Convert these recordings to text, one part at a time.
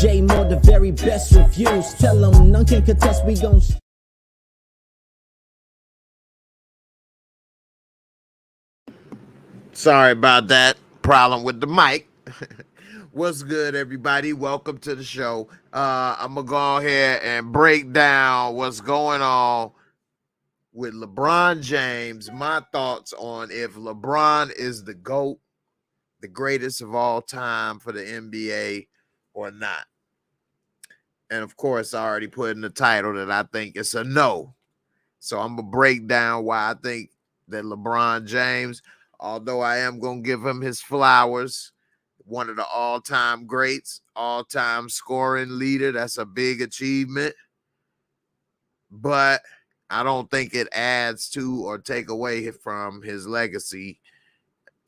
J Moore, the very best reviews. Tell them none can contest, we gon' Sorry about that problem with the mic. What's good, everybody? Welcome to the show. I'm gonna go ahead and break down what's going on with LeBron James. My thoughts on if LeBron is the GOAT, the greatest of all time for the NBA, or not. And of course, I already put in the title that I think it's a no. So I'm gonna break down why I think that LeBron James, although I am gonna give him his flowers, one of the all-time greats, all-time scoring leader. That's a big achievement. But I don't think it adds to or take away from his legacy,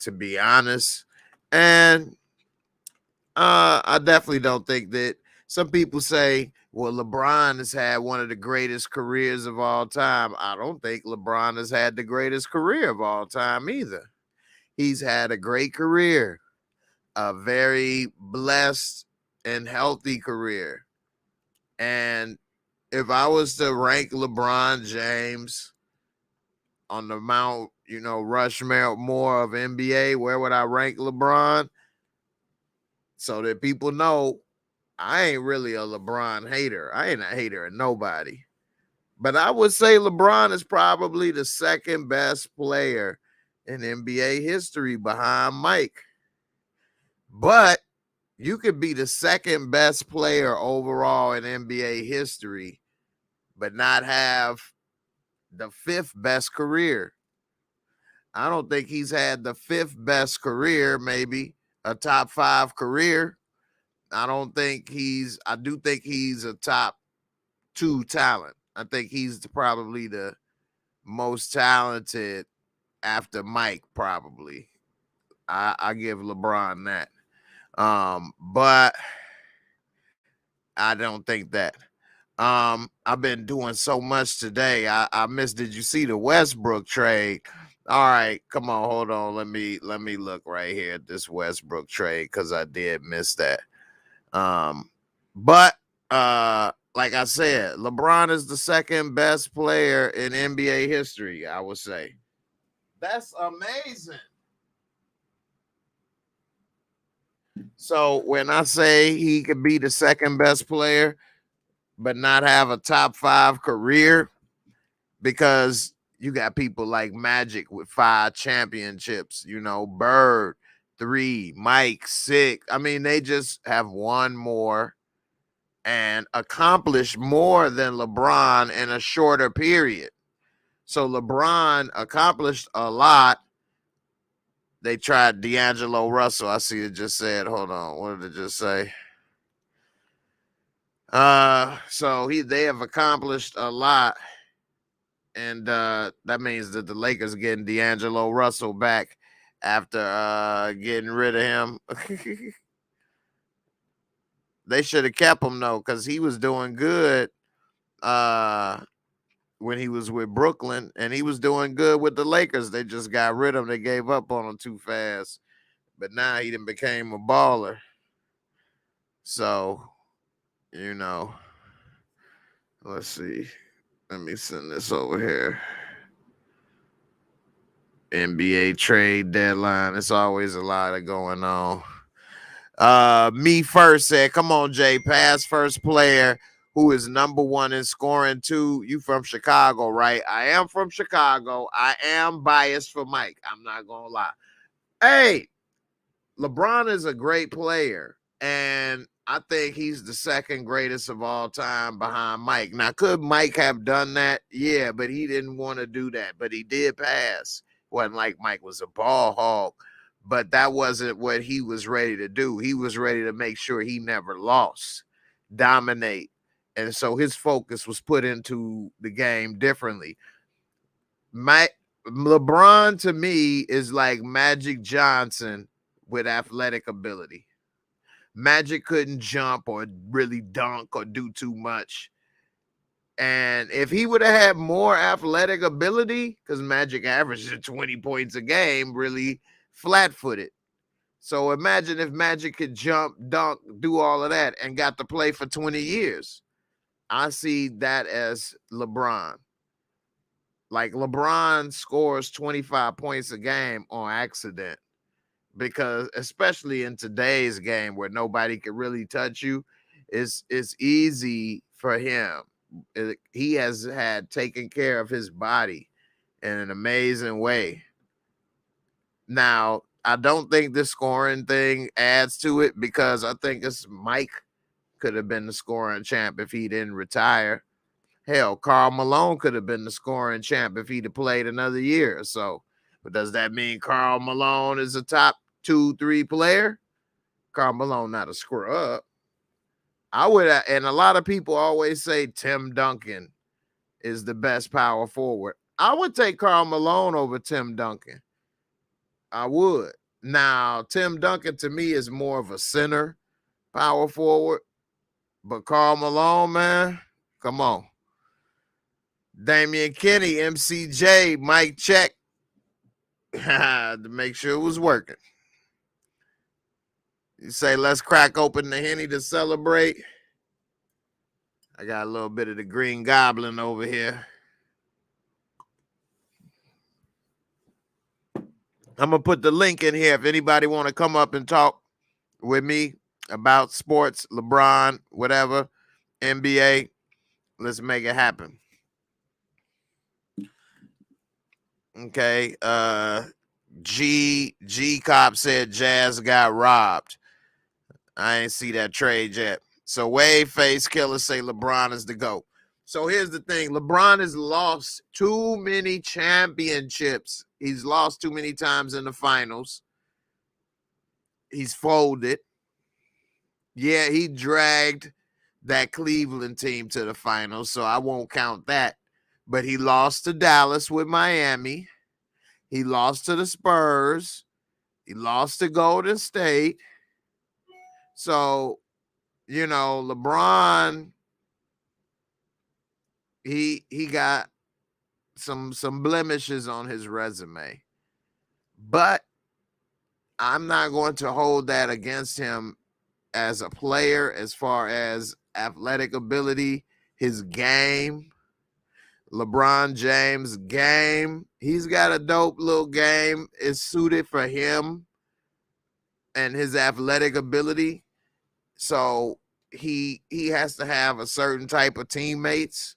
to be honest. And I definitely don't think that some people say, well, LeBron has had one of the greatest careers of all time. I don't think LeBron has had the greatest career of all time either. He's had a great career, a very blessed and healthy career. And if I was to rank LeBron James on the Mount, Rushmore of NBA, where would I rank LeBron? So that people know I ain't really a LeBron hater. I ain't a hater of nobody. But I would say LeBron is probably the second best player in NBA history behind Mike. But you could be the second best player overall in NBA history, but not have the fifth best career. I don't think he's had the fifth best career, maybe a top 5 career. I do think he's a top 2 talent. I think he's probably the most talented after Mike, probably. I give LeBron that. But I don't think that. I've been doing so much today. I missed. Did you see the Westbrook trade? All right, come on, hold on. Let me look right here at this Westbrook trade because I did miss that. But like I said, LeBron is the second best player in NBA history, I would say. That's amazing. So when I say he could be the second best player, but not have a top 5 career, because you got people like Magic with 5 championships, Bird 3, Mike 6. I mean, they just have won more and accomplished more than LeBron in a shorter period. So LeBron accomplished a lot. They tried D'Angelo Russell. I see it just said, hold on, what did it just say? So they have accomplished a lot. And that means that the Lakers getting D'Angelo Russell back after getting rid of him. They should have kept him, though, because he was doing good when he was with Brooklyn, and he was doing good with the Lakers. They just got rid of him. They gave up on him too fast. But now he done became a baller. So, let's see. Let me send this over here. NBA trade deadline. It's always a lot of going on. Me first said, come on, Jay, pass first player who is number 1 in scoring 2. You from Chicago, right? I am from Chicago. I am biased for Mike. I'm not going to lie. Hey, LeBron is a great player, and I think he's the second greatest of all time behind Mike. Now, could Mike have done that? Yeah, but he didn't want to do that. But he did pass. Wasn't like Mike was a ball hog, but that wasn't what he was ready to do. He was ready to make sure he never lost, dominate. And so his focus was put into the game differently. LeBron, to me, is like Magic Johnson with athletic ability. Magic couldn't jump or really dunk or do too much. And if he would have had more athletic ability, because Magic averaged 20 points a game, really flat-footed. So imagine if Magic could jump, dunk, do all of that and got to play for 20 years. I see that as LeBron. Like LeBron scores 25 points a game on accident, because especially in today's game where nobody can really touch you, it's easy for him. He has had taken care of his body in an amazing way. Now, I don't think this scoring thing adds to it, because I think it's Mike could have been the scoring champ if he didn't retire. Hell, Karl Malone could have been the scoring champ if he'd have played another year or so. But does that mean Karl Malone is a top 2-3 player? Karl Malone not a scrub. I would, and a lot of people always say Tim Duncan is the best power forward. I would take Karl Malone over Tim Duncan. I would. Now, Tim Duncan to me is more of a center power forward, but Karl Malone, man, come on. Damian Kenny, MCJ, Mike check to make sure it was working. You say, let's crack open the Henny to celebrate. I got a little bit of the Green Goblin over here. I'm going to put the link in here if anybody want to come up and talk with me about sports, LeBron, whatever, NBA. Let's make it happen. Okay. G Cop said Jazz got robbed. I ain't see that trade yet. So Wave Face Killer say LeBron is the GOAT. So here's the thing. LeBron has lost too many championships. He's lost too many times in the finals. He's folded. Yeah, he dragged that Cleveland team to the finals, so I won't count that. But he lost to Dallas with Miami. He lost to the Spurs. He lost to Golden State. So, you know, LeBron, he got some blemishes on his resume. But I'm not going to hold that against him as a player as far as athletic ability, his game. LeBron James' game, he's got a dope little game. It's suited for him and his athletic ability. So he has to have a certain type of teammates.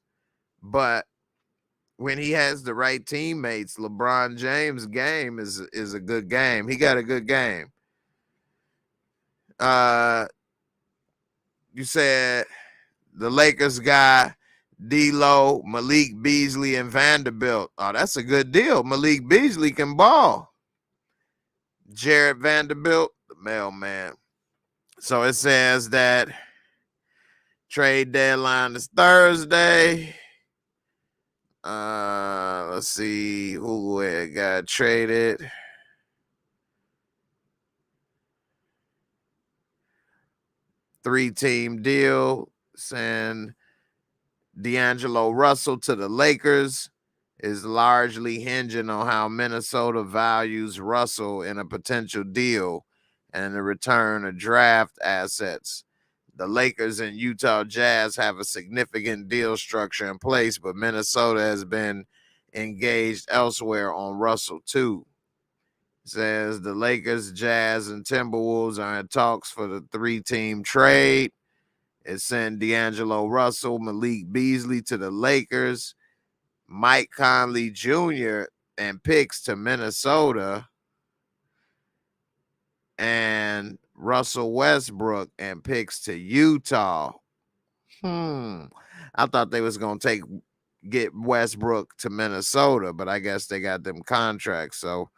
But when he has the right teammates, LeBron James' game is a good game. He got a good game. You said the Lakers got D'Lo, Malik Beasley, and Vanderbilt. Oh, that's a good deal. Malik Beasley can ball. Jared Vanderbilt, the mailman. So it says that trade deadline is Thursday. Let's see who got traded. Three-team deal. Send D'Angelo Russell to the Lakers is largely hinging on how Minnesota values Russell in a potential deal and the return of draft assets. The Lakers and Utah Jazz have a significant deal structure in place, but Minnesota has been engaged elsewhere on Russell too. It says the Lakers, Jazz, and Timberwolves are in talks for the three-team trade. It sent D'Angelo Russell, Malik Beasley to the Lakers, Mike Conley Jr. and picks to Minnesota, and Russell Westbrook and picks to Utah. I thought they was going to get Westbrook to Minnesota, but I guess they got them contracts. So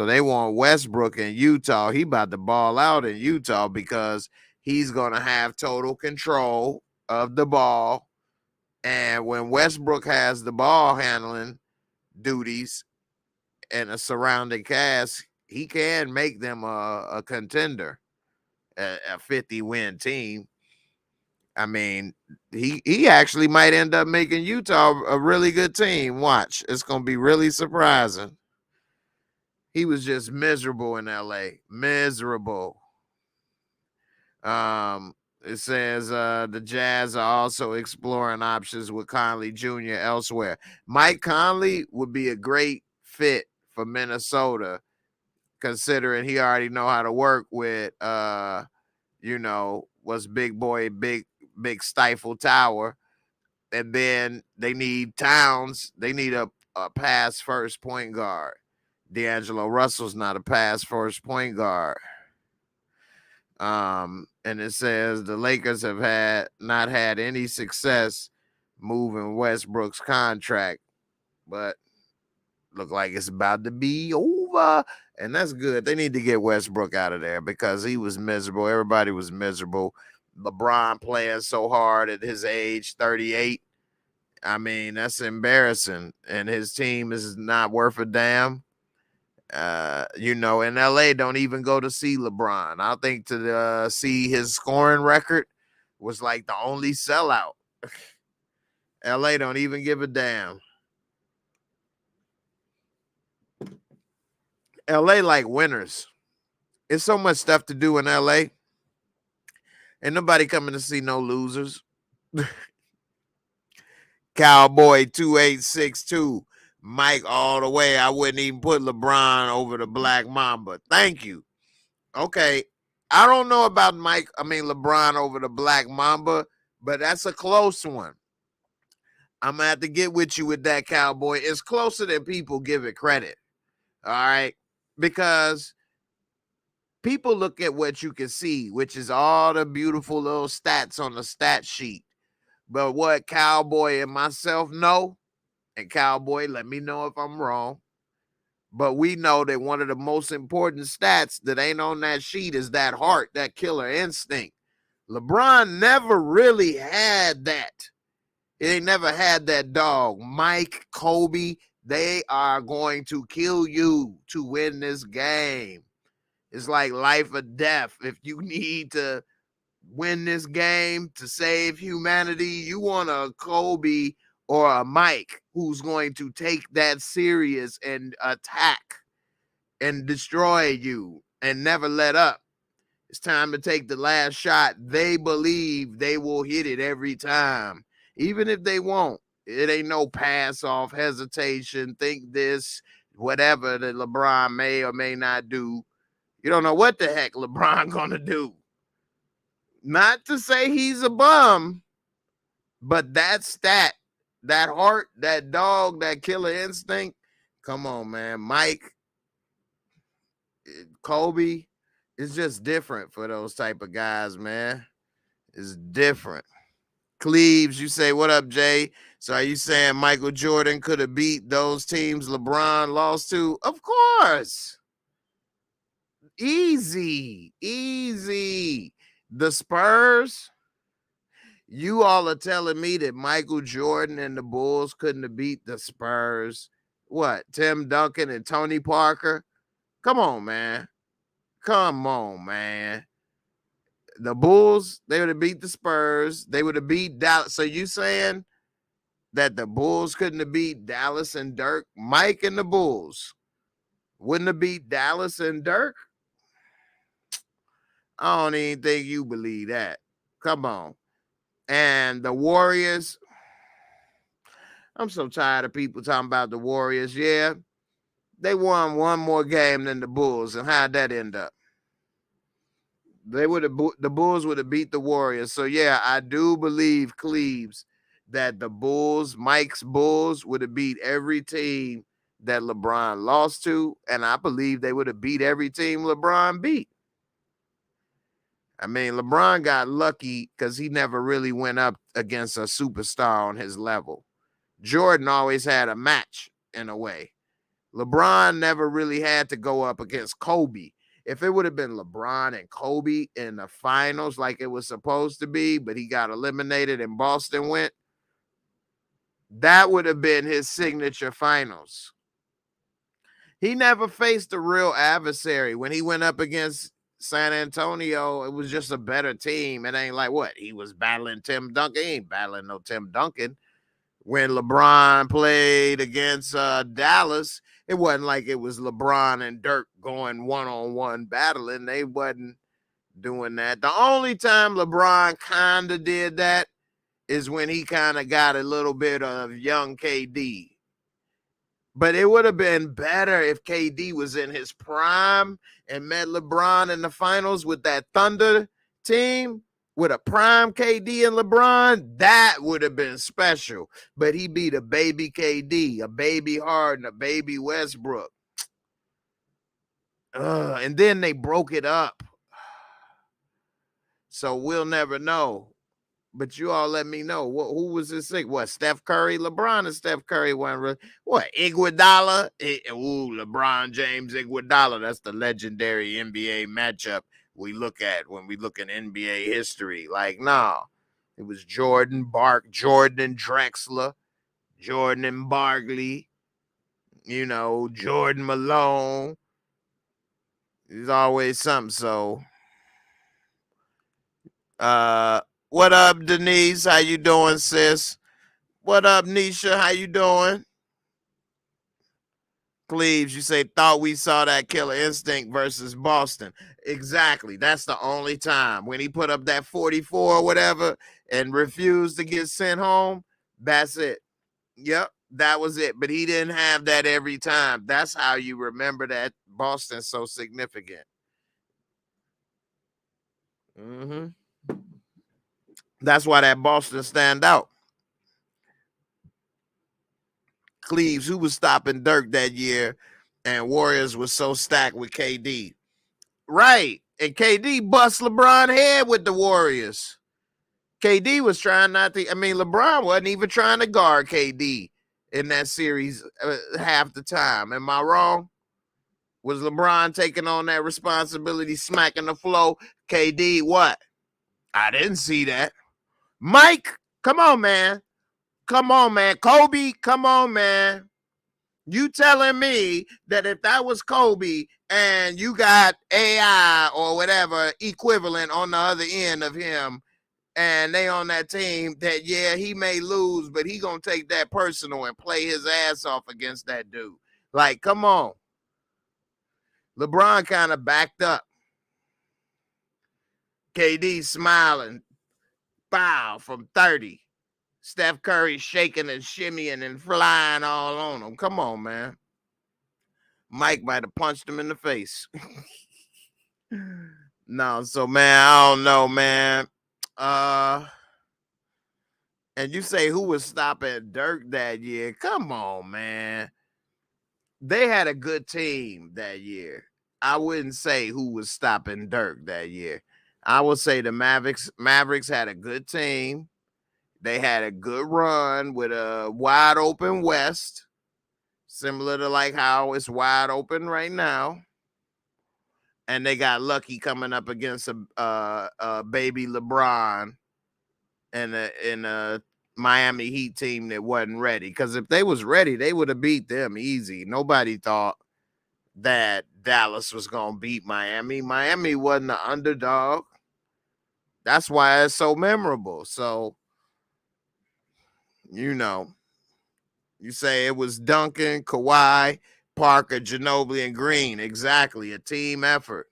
they want Westbrook in Utah. He about to ball out in Utah because he's going to have total control of the ball. And when Westbrook has the ball handling duties and a surrounding cast, he can make them a contender, a 50-win team. I mean, he actually might end up making Utah a really good team. Watch. It's going to be really surprising. He was just miserable in LA. Miserable. It says the Jazz are also exploring options with Conley Jr. elsewhere. Mike Conley would be a great fit for Minnesota, considering he already know how to work with what's big boy, big Stifle Tower. And then they need Towns. They need a pass first point guard. D'Angelo Russell's not a pass first point guard. And it says the Lakers have not had any success moving Westbrook's contract, but look like it's about to be over. And that's good. They need to get Westbrook out of there because he was miserable. Everybody was miserable. LeBron playing so hard at his age, 38. I mean, that's embarrassing. And his team is not worth a damn. In LA don't even go to see LeBron. I think to see his scoring record was like the only sellout. LA don't even give a damn. LA like winners. It's so much stuff to do in LA. Ain't nobody coming to see no losers. Cowboy 2862. Mike all the way. I wouldn't even put LeBron over the Black Mamba. Thank you. Okay. I don't know about LeBron over the Black Mamba, but that's a close one. I'm going to have to get with you with that, Cowboy. It's closer than people give it credit. All right? Because people look at what you can see, which is all the beautiful little stats on the stat sheet. But what Cowboy and myself know, and Cowboy, let me know if I'm wrong, but we know that one of the most important stats that ain't on that sheet is that heart, that killer instinct. LeBron never really had that. He never had that dog. Mike, Kobe, they are going to kill you to win this game. It's like life or death. If you need to win this game to save humanity, you want a Kobe or a Mike who's going to take that serious and attack and destroy you and never let up. It's time to take the last shot. They believe they will hit it every time, even if they won't. It ain't no pass off, hesitation, think this, whatever that LeBron may or may not do. You don't know what the heck LeBron gonna do. Not to say he's a bum, but that stat, that heart, that dog, that killer instinct, come on, man. Mike, Kobe, it's just different for those type of guys, man. It's different. Cleaves, you say, what up, Jay? So are you saying Michael Jordan could have beat those teams LeBron lost to? Of course. Easy. The Spurs, you all are telling me that Michael Jordan and the Bulls couldn't have beat the Spurs. What, Tim Duncan and Tony Parker? Come on, man. The Bulls, they would have beat the Spurs. They would have beat Dallas. So you saying that the Bulls couldn't have beat Dallas and Dirk? Mike and the Bulls wouldn't have beat Dallas and Dirk? I don't even think you believe that. Come on. And the Warriors, I'm so tired of people talking about the Warriors. Yeah, they won one more game than the Bulls. And how'd that end up? The Bulls would have beat the Warriors. So yeah, I do believe, Cleaves, that the Bulls, Mike's Bulls, would have beat every team that LeBron lost to, and I believe they would have beat every team LeBron beat. I mean, LeBron got lucky because he never really went up against a superstar on his level. Jordan always had a match in a way. LeBron never really had to go up against Kobe. If it would have been LeBron and Kobe in the finals like it was supposed to be, but he got eliminated and Boston went, that would have been his signature finals. He never faced a real adversary. When he went up against San Antonio, it was just a better team. It ain't like what? He was battling Tim Duncan. He ain't battling no Tim Duncan. when LeBron played against Dallas, it wasn't like it was LeBron and Dirk going one-on-one battling. They wasn't doing that. The only time LeBron kind of did that is when he kind of got a little bit of young KD. But it would have been better if KD was in his prime and met LeBron in the finals with that Thunder team, with a prime KD and LeBron. That would have been special. But he beat a baby KD, a baby Harden, a baby Westbrook. And then they broke it up. So we'll never know. But you all let me know. Who was this thing? What, Steph Curry? LeBron and Steph Curry weren't really. What, Iguodala? LeBron James, Iguodala. That's the legendary NBA matchup we look at when we look at NBA history. Like, nah. It was Jordan and Drexler, Jordan and Barkley, Jordan Malone. There's always something. So, what up, Denise? How you doing, sis? What up, Nisha? How you doing? Cleves, you say, thought we saw that Killer Instinct versus Boston. Exactly. That's the only time. When he put up that 44 or whatever and refused to get sent home, that's it. Yep, that was it. But he didn't have that every time. That's how you remember that Boston's so significant. That's why that Boston stand out. Cleves, who was stopping Dirk that year, and Warriors was so stacked with KD. Right. And KD bust LeBron head with the Warriors. KD was trying not to. I mean, LeBron wasn't even trying to guard KD in that series half the time. Am I wrong? Was LeBron taking on that responsibility, smacking the flow? KD, what? I didn't see that. Mike, come on, man. Come on, man. Kobe, come on, man. You telling me that if that was Kobe and you got AI or whatever equivalent on the other end of him and they on that team, that, yeah, he may lose, but he going to take that personal and play his ass off against that dude. Like, come on. LeBron kind of backed up. KD smiling. Bow from 30. Steph Curry shaking and shimmying and flying all on him. Come on, man. Mike might have punched him in the face. No, so, man, I don't know, man. And you say who was stopping Dirk that year? Come on, man. They had a good team that year. I wouldn't say who was stopping Dirk that year. I would say the Mavericks had a good team. They had a good run with a wide open West, similar to like how it's wide open right now. And they got lucky coming up against a baby LeBron and a Miami Heat team that wasn't ready. Because if they was ready, they would have beat them easy. Nobody thought that Dallas was going to beat Miami. Miami wasn't the underdog. That's why it's so memorable. So, you say it was Duncan, Kawhi, Parker, Ginobili, and Green. Exactly. A team effort.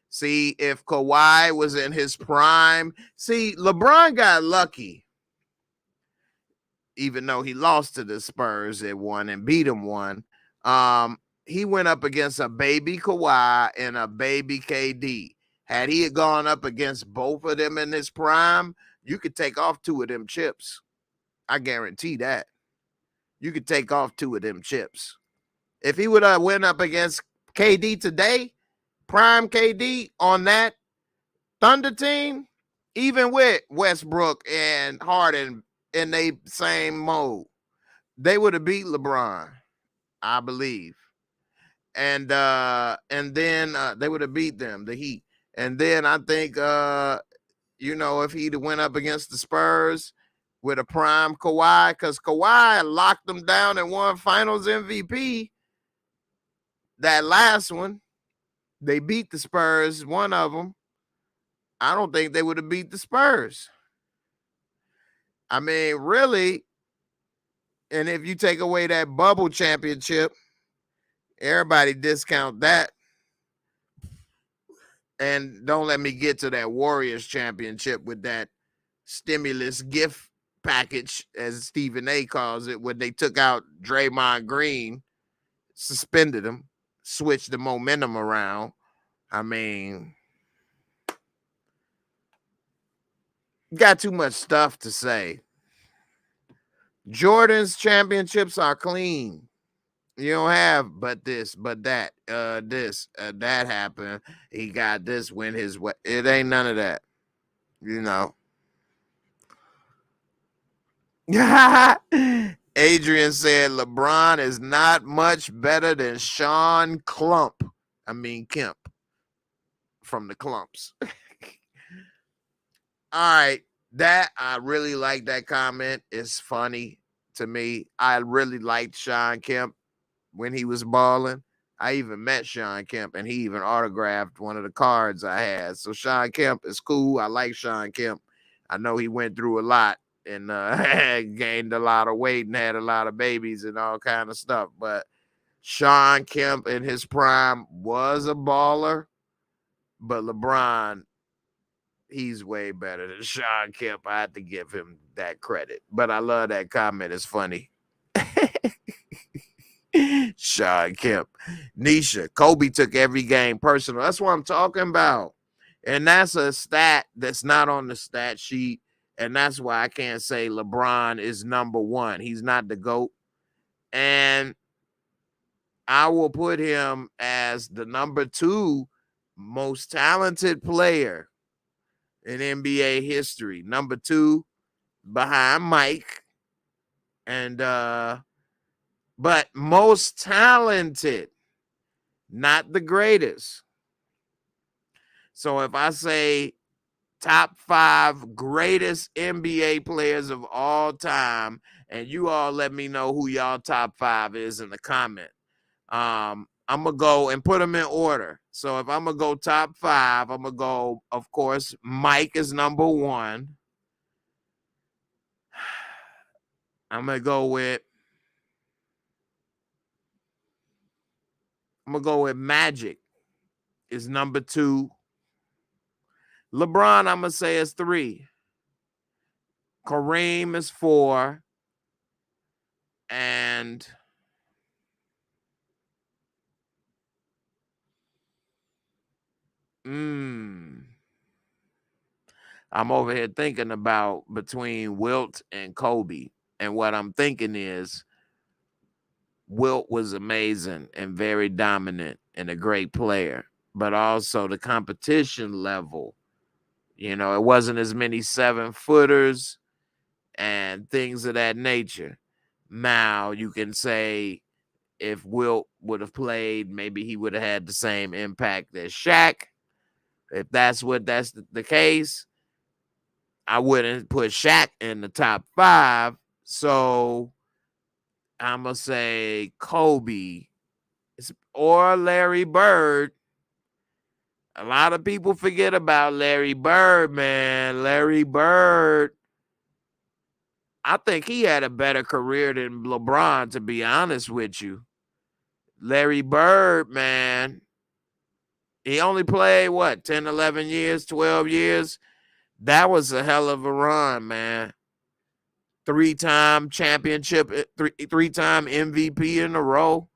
See, if Kawhi was in his prime, LeBron got lucky. Even though he lost to the Spurs at one and beat him one. He went up against a baby Kawhi and a baby KD. Had he gone up against both of them in his prime, you could take off 2 of them chips. I guarantee that. You could take off 2 of them chips. If he would have went up against KD today, prime KD on that Thunder team, even with Westbrook and Harden in the same mode, they would have beat LeBron, I believe. And then they would have beat them, the Heat. And then I think, if he'd went up against the Spurs with a prime Kawhi, because Kawhi locked them down and won Finals MVP. That last one, they beat the Spurs, one of them. I don't think they would have beat the Spurs. I mean, really, And if you take away that bubble championship, everybody discount that. And don't let me get to that Warriors championship with that stimulus gift package, as Stephen A calls it, when they took out Draymond Green, suspended him, switched the momentum around. I mean, got too much stuff to say. Jordan's championships are clean. You don't have but this, but that, that happened. He got this when his way. It ain't none of that. You know. Adrian said LeBron is not much better than Sean Kemp from the Clumps. All right. That I really like that comment. It's funny to me. I really liked Sean Kemp when he was balling. I even met Sean Kemp and he even autographed one of the cards I had. So Sean Kemp is cool. I like Sean Kemp. I know he went through a lot and gained a lot of weight and had a lot of babies and all kind of stuff. But Sean Kemp in his prime was a baller, but LeBron, he's way better than Sean Kemp. I had to give him that credit. But I love that comment. It's funny. Sean Kemp. Nisha, Kobe took every game personal. That's what I'm talking about. And that's a stat that's not on the stat sheet. And that's why I can't say LeBron is number one. He's not the GOAT. And I will put him as the number 2 most talented player in NBA history. Number 2 behind Mike. And but most talented, not the greatest. So if I say top 5 greatest NBA players of all time, and you all let me know who y'all top 5 is in the comment. I'm going to go and put them in order. So if I'm going to go top 5, I'm going to go, of course, Mike is number 1. I'm going to go with Magic is number 2. LeBron, I'm going to say is 3. Kareem is 4. And I'm over here thinking about between Wilt and Kobe. And what I'm thinking is Wilt was amazing and very dominant and a great player, but also the competition level. You know, it wasn't as many 7-footers and things of that nature. Now you can say if Wilt would have played, maybe he would have had the same impact as Shaq. If that's the case, I wouldn't put Shaq in the top 5. So I'm going to say Kobe or Larry Bird. A lot of people forget about Larry Bird, man. Larry Bird, I think he had a better career than LeBron, to be honest with you. Larry Bird, man, he only played, 10, 11 years, 12 years? That was a hell of a run, man. 3-time championship, 3-time MVP in a row.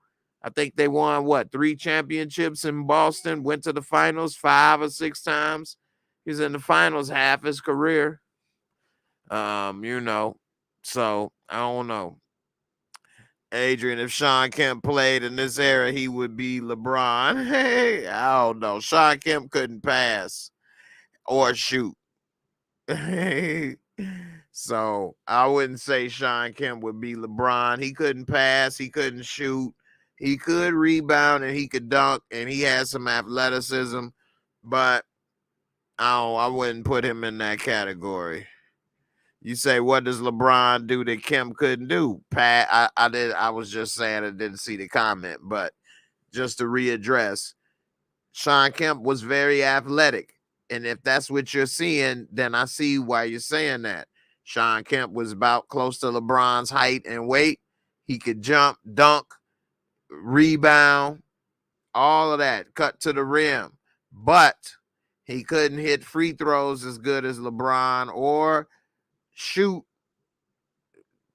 I think they won, 3 championships in Boston, went to the finals 5 or 6 times. He was in the finals half his career. So I don't know. Adrian, if Sean Kemp played in this era, he would be LeBron. Hey, I don't know. Sean Kemp couldn't pass or shoot. So I wouldn't say Sean Kemp would be LeBron. He couldn't pass. He couldn't shoot. He could rebound and he could dunk and he had some athleticism, but I wouldn't put him in that category. You say, what does LeBron do that Kemp couldn't do? Pat, I was just saying I didn't see the comment, but just to readdress, Sean Kemp was very athletic. And if that's what you're seeing, then I see why you're saying that. Sean Kemp was about close to LeBron's height and weight, He could jump, dunk, rebound, all of that, cut to the rim. But he couldn't hit free throws as good as LeBron or shoot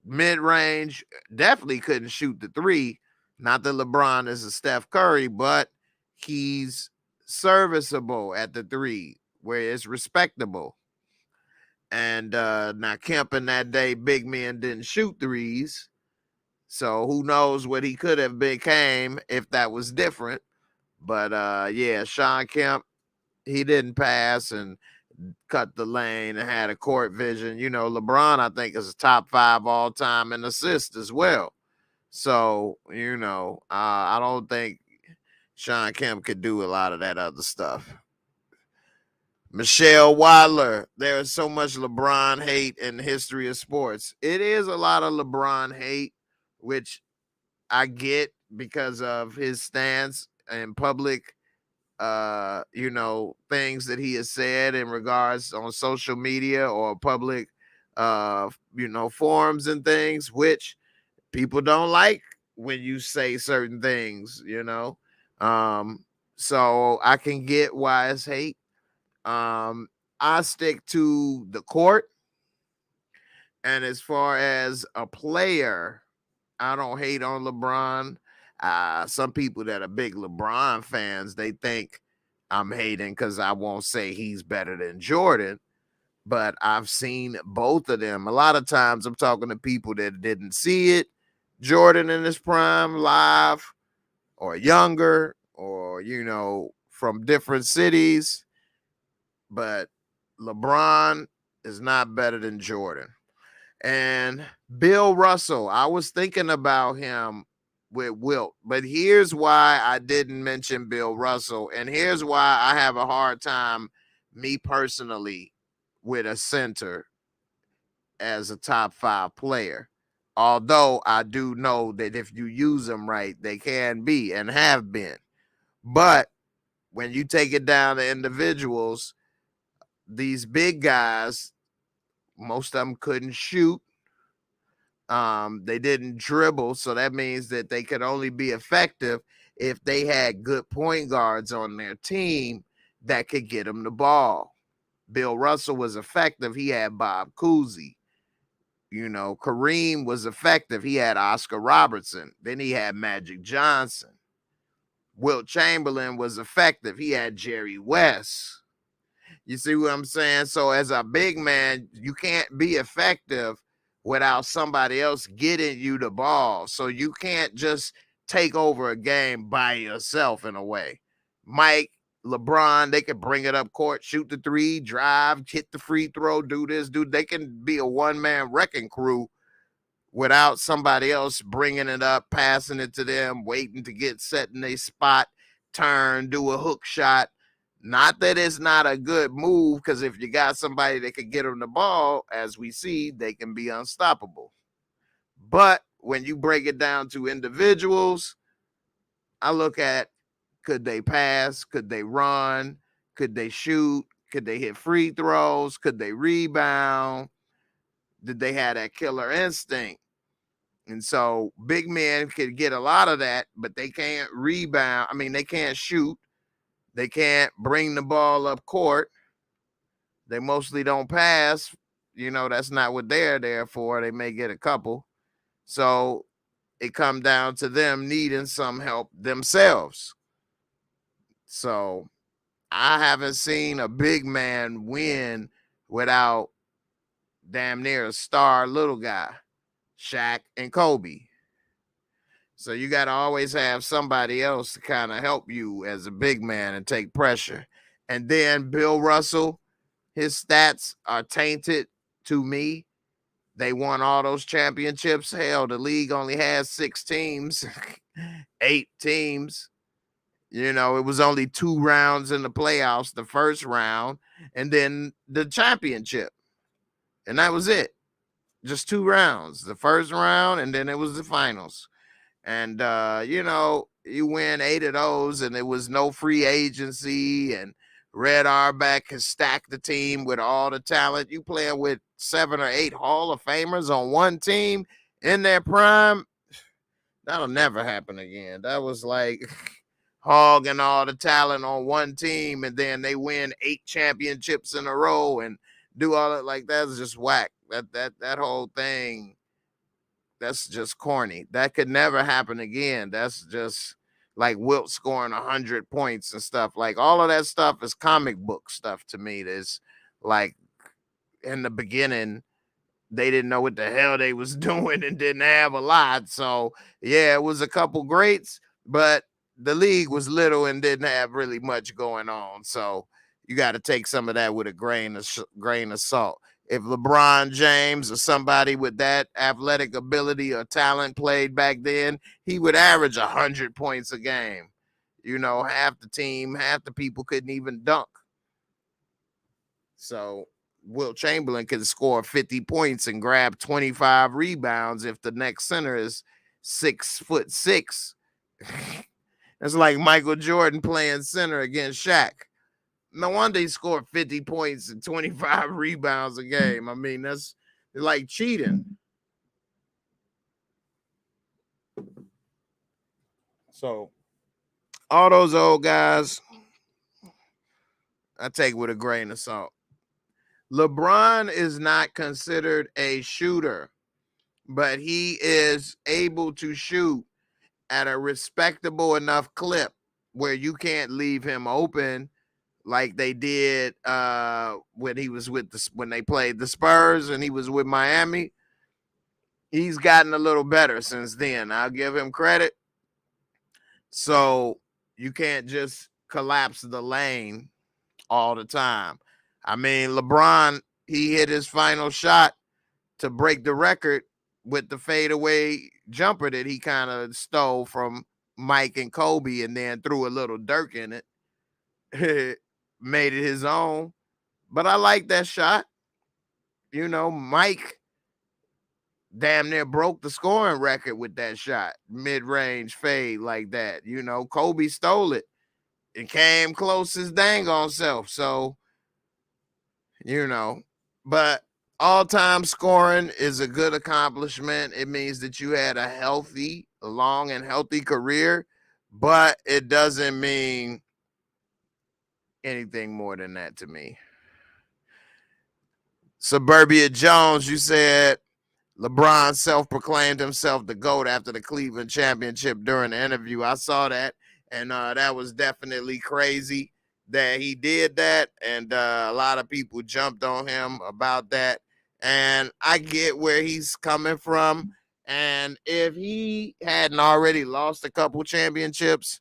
mid-range. Definitely couldn't shoot the three. Not that LeBron is a Steph Curry, but he's serviceable at the three, where it's respectable. And now Kemp in that day, big men didn't shoot threes. So who knows what he could have became if that was different. But yeah, Shawn Kemp, he didn't pass and cut the lane and had a court vision. You know, LeBron, I think, is a top 5 all time in assists as well. So, you know, I don't think Shawn Kemp could do a lot of that other stuff. Michelle Wadler, there is so much LeBron hate in the history of sports. It is a lot of LeBron hate, which I get because of his stance in public, you know, things that he has said in regards on social media or public, you know, forums and things, which people don't like when you say certain things, you know. So I can get why it's hate. I stick to the court. And as far as a player, I don't hate on LeBron. Some people that are big LeBron fans, they think I'm hating because I won't say he's better than Jordan. But I've seen both of them. A lot of times I'm talking to people that didn't see it, Jordan in his prime live or younger, or, you know, from different cities. But LeBron is not better than Jordan. And Bill Russell, I was thinking about him with Wilt, but here's why I didn't mention Bill Russell, and here's why I have a hard time, me personally, with a center as a top 5 player. Although I do know that if you use them right, they can be and have been. But when you take it down to individuals, these big guys, most of them couldn't shoot. They didn't dribble, so that means that they could only be effective if they had good point guards on their team that could get them the ball. Bill Russell was effective. He had Bob Cousy. You know, Kareem was effective. He had Oscar Robertson. Then he had Magic Johnson. Wilt Chamberlain was effective. He had Jerry West. You see what I'm saying? So as a big man, you can't be effective without somebody else getting you the ball. So you can't just take over a game by yourself in a way. Mike, LeBron, they can bring it up court, shoot the three, drive, hit the free throw, do this, do. They can be a one-man wrecking crew without somebody else bringing it up, passing it to them, waiting to get set in a spot, turn, do a hook shot. Not that it's not a good move, because if you got somebody that can get them the ball, as we see, they can be unstoppable. But when you break it down to individuals, I look at, could they pass? Could they run? Could they shoot? Could they hit free throws? Could they rebound? Did they have that killer instinct? And so big men could get a lot of that, but they can't rebound. I mean, they can't shoot. They can't bring the ball up court. They mostly don't pass. You know, that's not what they're there for. They may get a couple. So it comes down to them needing some help themselves. So I haven't seen a big man win without damn near a star little guy, Shaq and Kobe. So you got to always have somebody else to kind of help you as a big man and take pressure. And then Bill Russell, his stats are tainted to me. They won all those championships. Hell, the league only has 6 teams, 8 teams. You know, it was only 2 rounds in the playoffs, the first round, and then the championship. And that was it. Just 2 rounds, the first round, and then it was the finals. And, you know, you win 8 of those, and there was no free agency, and Red Auerbach has stacked the team with all the talent. You playing with 7 or 8 Hall of Famers on one team in their prime. That'll never happen again. That was like hogging all the talent on one team, and then they win 8 championships in a row and do all that. Like, that's just whack. That whole thing, that's just corny. That could never happen again. That's just like Wilt scoring 100 points and stuff. Like, all of that stuff is comic book stuff to me. That's like, in the beginning, they didn't know what the hell they was doing and didn't have a lot. So yeah, it was a couple greats, but the league was little and didn't have really much going on. So you got to take some of that with a grain of salt. If LeBron James or somebody with that athletic ability or talent played back then, he would average 100 points a game. You know, half the people couldn't even dunk. So Wilt Chamberlain could score 50 points and grab 25 rebounds if the next center is 6'6". It's like Michael Jordan playing center against Shaq. No wonder he scored 50 points and 25 rebounds a game. I mean, that's like cheating. So all those old guys, I take with a grain of salt. LeBron is not considered a shooter, but he is able to shoot at a respectable enough clip where you can't leave him open like they did when he was when they played the Spurs and he was with Miami. He's gotten a little better since then. I'll give him credit. So you can't just collapse the lane all the time. I mean, LeBron, he hit his final shot to break the record with the fadeaway jumper that he kind of stole from Mike and Kobe and then threw a little Dirk in it. Made it his own. But I like that shot. You know, Mike damn near broke the scoring record with that shot. Mid-range fade like that. You know, Kobe stole it and came close his dang on self. So, you know, but all-time scoring is a good accomplishment. It means that you had a long and healthy career, but it doesn't mean anything more than that to me. Suburbia Jones, you said LeBron self-proclaimed himself the GOAT after the Cleveland championship during the interview. I saw that, and that was definitely crazy that he did that, and a lot of people jumped on him about that, and I get where he's coming from, and if he hadn't already lost a couple championships,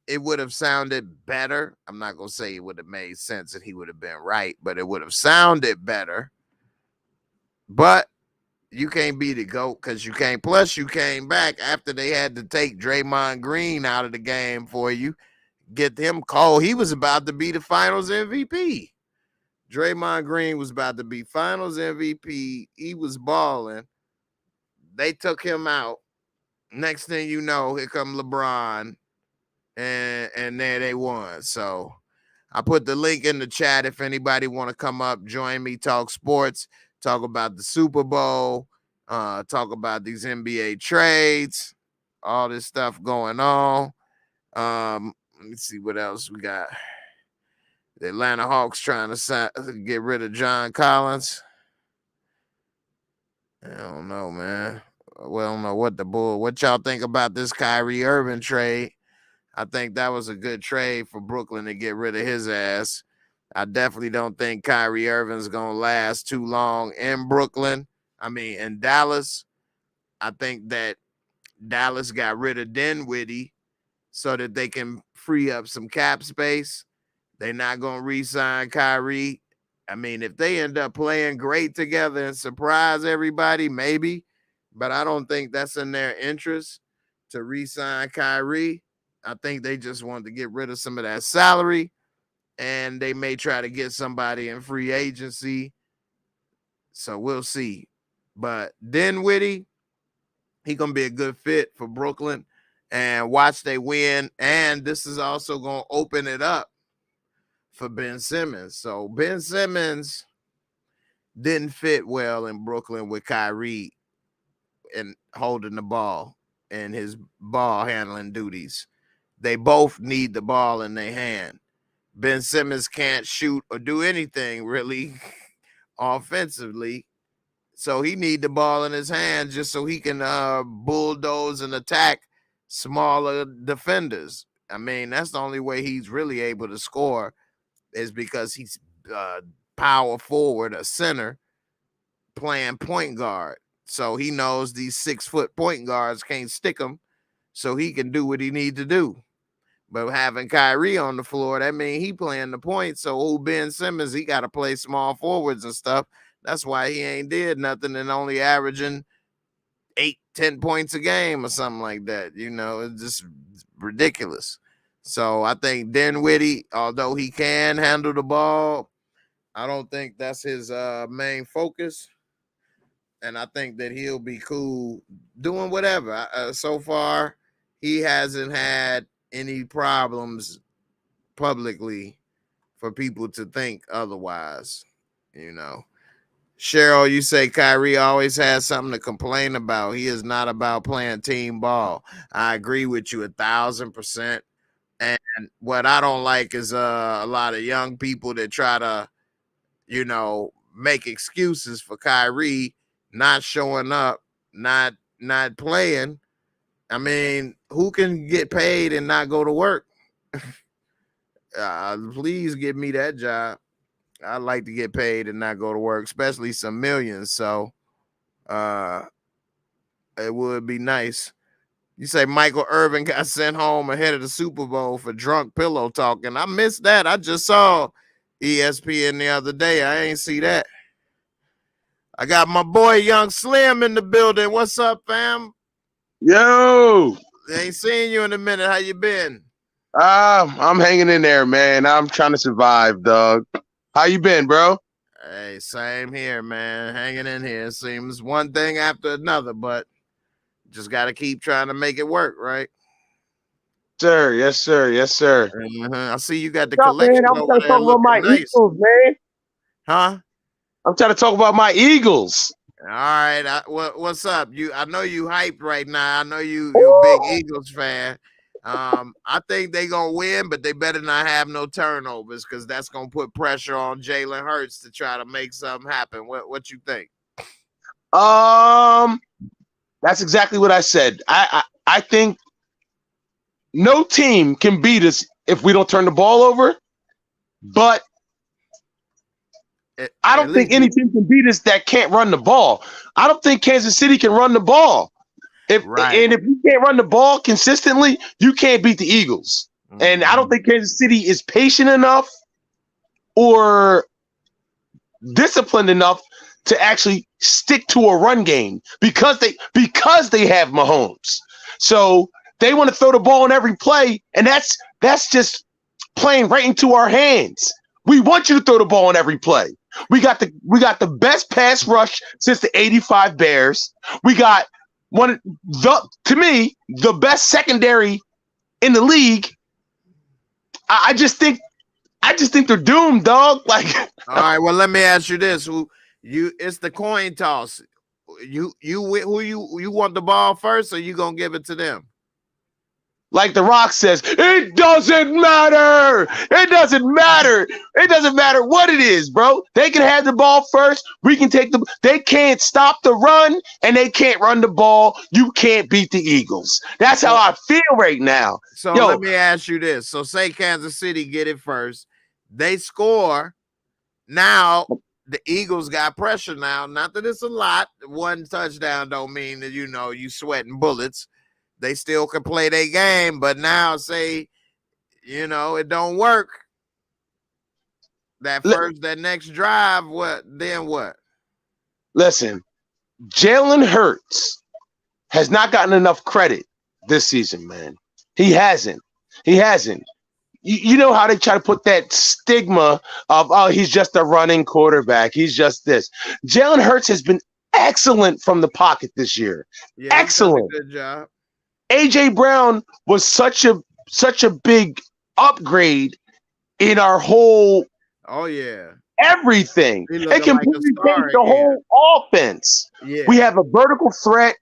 it would have sounded better. I'm not going to say it would have made sense and he would have been right, but it would have sounded better. But you can't be the GOAT because you can't. Plus, you came back after they had to take Draymond Green out of the game for you. Get him called. He was about to be the finals MVP. Draymond Green was about to be finals MVP. He was balling. They took him out. Next thing you know, here come LeBron. And there they won. So I put the link in the chat if anybody want to come up, join me, talk sports, talk about the Super Bowl, talk about these NBA trades, all this stuff going on. Let me see what else we got. The Atlanta Hawks trying to get rid of John Collins. I don't know, man. Well, I don't know what y'all think about this Kyrie Irving trade. I think that was a good trade for Brooklyn to get rid of his ass. I definitely don't think Kyrie Irving's going to last too long in Brooklyn. I mean, in Dallas. I think that Dallas got rid of Dinwiddie so that they can free up some cap space. They're not going to re-sign Kyrie. I mean, if they end up playing great together and surprise everybody, maybe. But I don't think that's in their interest to re-sign Kyrie. I think they just wanted to get rid of some of that salary, and they may try to get somebody in free agency. So we'll see. But Dinwiddie, he going to be a good fit for Brooklyn, and watch they win. And this is also going to open it up for Ben Simmons. So Ben Simmons didn't fit well in Brooklyn with Kyrie and holding the ball in his ball handling duties. They both need the ball in their hand. Ben Simmons can't shoot or do anything really offensively, so he need the ball in his hand just so he can bulldoze and attack smaller defenders. I mean, that's the only way he's really able to score is because he's power forward, a center, playing point guard. So he knows these 6-foot point guards can't stick him, so he can do what he need to do. But having Kyrie on the floor, that means he playing the point. So Ben Simmons, he got to play small forwards and stuff. That's why he ain't did nothing and only averaging 8-10 points a game or something like that. You know, it's just ridiculous. So I think Dinwiddie, although he can handle the ball, I don't think that's his main focus. And I think that he'll be cool doing whatever. So far, he hasn't had any problems publicly for people to think otherwise, you know. Cheryl, you say Kyrie always has something to complain about. He is not about playing team ball. I agree with you 1,000%. And what I don't like is a lot of young people that try to, you know, make excuses for Kyrie not showing up, not playing. I mean, who can get paid and not go to work? Please give me that job. I'd like to get paid and not go to work, especially some millions. So it would be nice. You say Michael Irvin got sent home ahead of the Super Bowl for drunk pillow talking. I missed that. I just saw ESPN the other day. I ain't see that. I got my boy Young Slim in the building. What's up, fam? Yo, Ain't seen you in a minute. How you been? I'm hanging in there, man. I'm trying to survive, dog. How you been, bro? Hey, same here, man. Hanging in here. Seems one thing after another, but just got to keep trying to make it work, right? Sir, yes, sir, yes, sir. I see you got the What's up, collection man? I'm over trying to there talk about my looking nice. Eagles, man. Huh? I'm trying to talk about my Eagles. All right. What's up? I know you hyped right now. I know you're a big Eagles fan. I think they're gonna win, but they better not have no turnovers because that's gonna put pressure on Jalen Hurts to try to make something happen. What you think? That's exactly what I said. I think no team can beat us if we don't turn the ball over, but I don't think any team can beat us that can't run the ball. I don't think Kansas City can run the ball. And if you can't run the ball consistently, you can't beat the Eagles. Mm-hmm. And I don't think Kansas City is patient enough or disciplined enough to actually stick to a run game because they have Mahomes. So they want to throw the ball in every play, and that's just playing right into our hands. We want you to throw the ball in every play. We got the best pass rush since the '85 Bears. We got to me, the best secondary in the league. I just think they're doomed, dog. Like, all right. Well, let me ask you this: it's the coin toss. You want the ball first, or you gonna give it to them? Like The Rock says, it doesn't matter. It doesn't matter. It doesn't matter what it is, bro. They can have the ball first. We can take they can't stop the run and they can't run the ball. You can't beat the Eagles. That's how I feel right now. So let me ask you this. So say Kansas City get it first. They score. Now the Eagles got pressure now. Not that it's a lot. One touchdown don't mean that, you sweating bullets. They still can play their game, but now say, it don't work. That next drive, what? Listen, Jalen Hurts has not gotten enough credit this season, man. He hasn't. You know how they try to put that stigma of, oh, he's just a running quarterback. He's just this. Jalen Hurts has been excellent from the pocket this year. Yeah, excellent. Good job. AJ Brown was such a big upgrade in our whole everything. It completely changed the whole offense. Yeah. We have a vertical threat.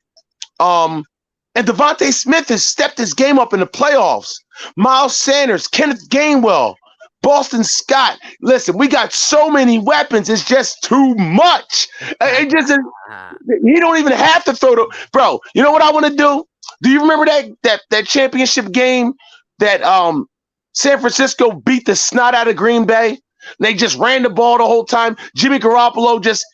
And Devontae Smith has stepped his game up in the playoffs. Miles Sanders, Kenneth Gainwell, Boston Scott. Listen, we got so many weapons. It's just too much. It just he don't even have to throw the bro. You know what I want to do? Do you remember that championship game that San Francisco beat the snot out of Green Bay? They just ran the ball the whole time. Jimmy Garoppolo just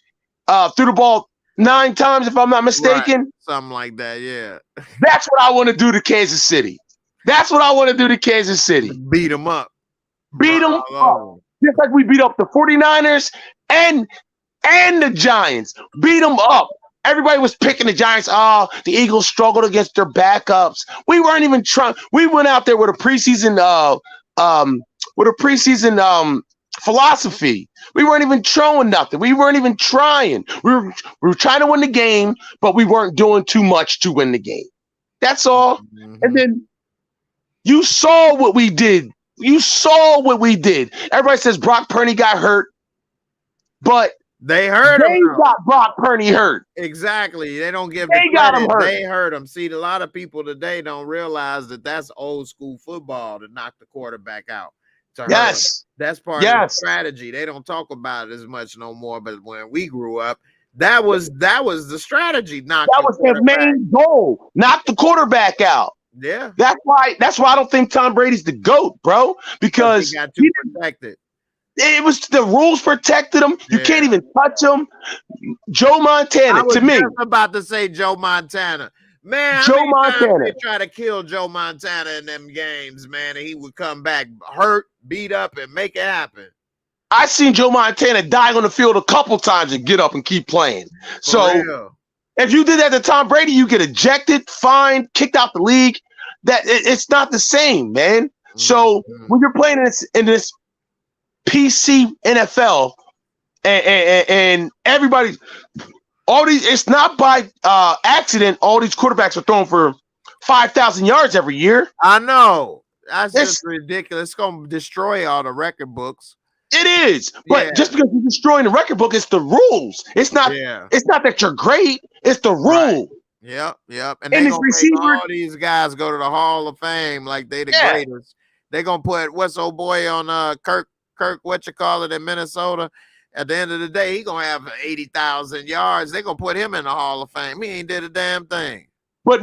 threw the ball 9 times, if I'm not mistaken. Right. Something like that, yeah. That's what I want to do to Kansas City. That's what I want to do to Kansas City. Beat them up. Beat them up. Just like we beat up the 49ers and the Giants. Beat them up. Everybody was picking the Giants. Oh, the Eagles struggled against their backups. We weren't even trying. We went out there with a preseason philosophy. We weren't even throwing nothing. We weren't even trying. We were trying to win the game, but we weren't doing too much to win the game. That's all. Mm-hmm. And then you saw what we did. You saw what we did. Everybody says Brock Purdy got hurt, but they hurt him. They got Brock Purdy hurt. Exactly. They don't give. They got him hurt. They hurt him. See, a lot of people today don't realize that that's old school football to knock the quarterback out. Yes, that's part of the strategy. They don't talk about it as much no more. But when we grew up, that was the strategy. That was their main goal. Knock the quarterback out. Yeah, that's why I don't think Tom Brady's the GOAT, bro. Because he got too protected. It was the rules protected him. You can't even touch him. Joe Montana, to me. I was about to say Joe Montana. Man, Joe Montana. They try to kill Joe Montana in them games, man, and he would come back hurt, beat up, and make it happen. I seen Joe Montana die on the field a couple times and get up and keep playing. So if you did that to Tom Brady, you get ejected, fined, kicked out the league. It's not the same, man. So when you're playing in this PC NFL and everybody, all these, it's not by accident. All these quarterbacks are throwing for 5,000 yards every year. I know. That's just ridiculous. It's going to destroy all the record books. It is, but just because you're destroying the record book, it's the rules. It's not. It's not that you're great. It's the rule. Right. Yep. And they're gonna make all these guys go to the Hall of Fame like they the greatest. They're gonna put what's old boy on Kirk in Minnesota. At the end of the day, he gonna have 80,000 yards. They're gonna put him in the Hall of Fame. He ain't did a damn thing. But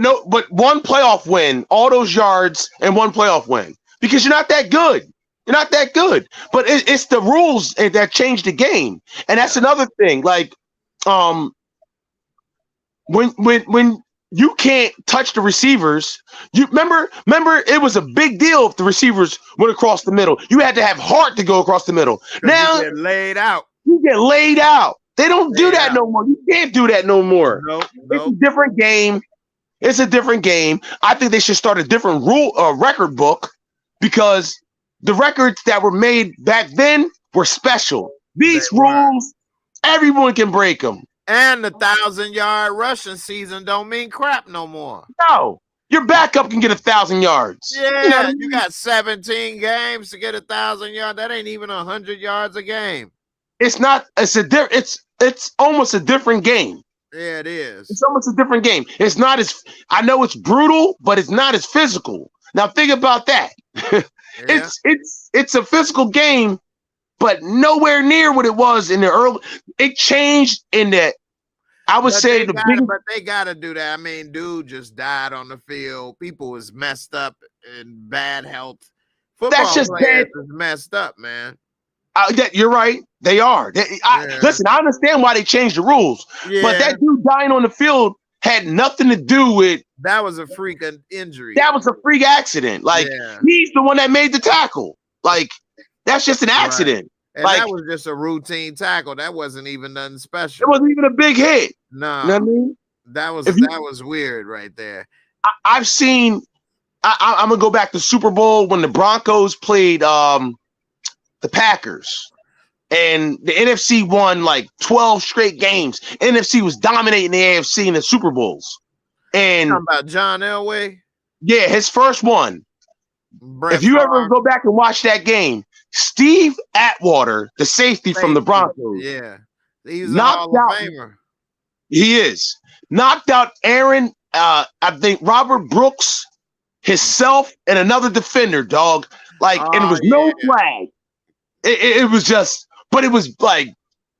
one playoff win, all those yards, and one playoff win because you're not that good. You're not that good, but it's the rules that change the game, and that's another thing. Like, when you can't touch the receivers, you remember it was a big deal if the receivers went across the middle. You had to have heart to go across the middle. Now you get laid out. You get laid out. They don't do that no more. You can't do that no more. Nope. It's a different game. It's a different game. I think they should start a different record book because the records that were made back then were special. These rules, everyone can break them. And the 1,000-yard rushing season don't mean crap no more. No, your backup can get 1,000 yards. Yeah, you got 17 games to get 1,000 yards. That ain't even 100 yards a game. It's not. It's almost a different game. Yeah, it is. It's almost a different game. It's not as. I know it's brutal, but it's not as physical. Now think about that. It's a physical game, but nowhere near what it was in the early. It changed in that. I would say but they gotta do that. I mean, dude just died on the field. People was messed up in bad health. Football players is messed up, man. You're right. They are. Listen, I understand why they changed the rules, but that dude dying on the field had nothing to do with. That was a freak injury. That was a freak accident. Like he's the one that made the tackle. Like that's just an accident. And that was just a routine tackle. That wasn't even nothing special. It wasn't even a big hit. No, you know what I mean? That was weird right there. I've seen. I'm gonna go back to Super Bowl when the Broncos played the Packers, and the NFC won like 12 straight games. NFC was dominating the AFC in the Super Bowls. And talking about John Elway? Yeah, his first one. If you ever go back and watch that game, Steve Atwater, the safety from the Broncos, he's a Hall of Famer. He is knocked out Aaron I think Robert Brooks, himself, and another defender, dog. Like, and it was no flag. It was just, but it was like,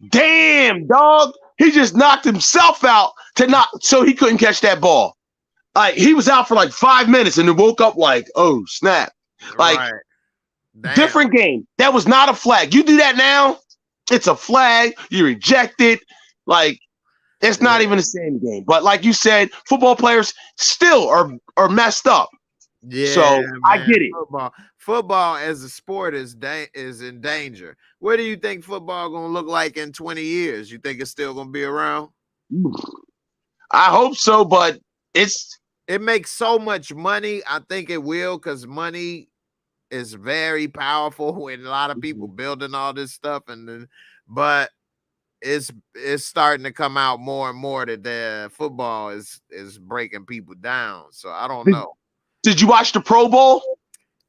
damn, dog. He just knocked himself out so he couldn't catch that ball. Like, he was out for like 5 minutes and then woke up like, oh, snap. Like, different game. That was not a flag. You do that now, it's a flag. You reject it. Like, it's not even the same game. But like you said, football players still are messed up. Yeah, so man, I get it. Football as a sport is in danger. What do you think football gonna look like in 20 years? You think it's still gonna be around? I hope so, but it makes so much money. I think it will, because money is very powerful when a lot of people building all this stuff, but it's starting to come out more and more that the football is breaking people down. So I don't know. Did you watch the Pro Bowl?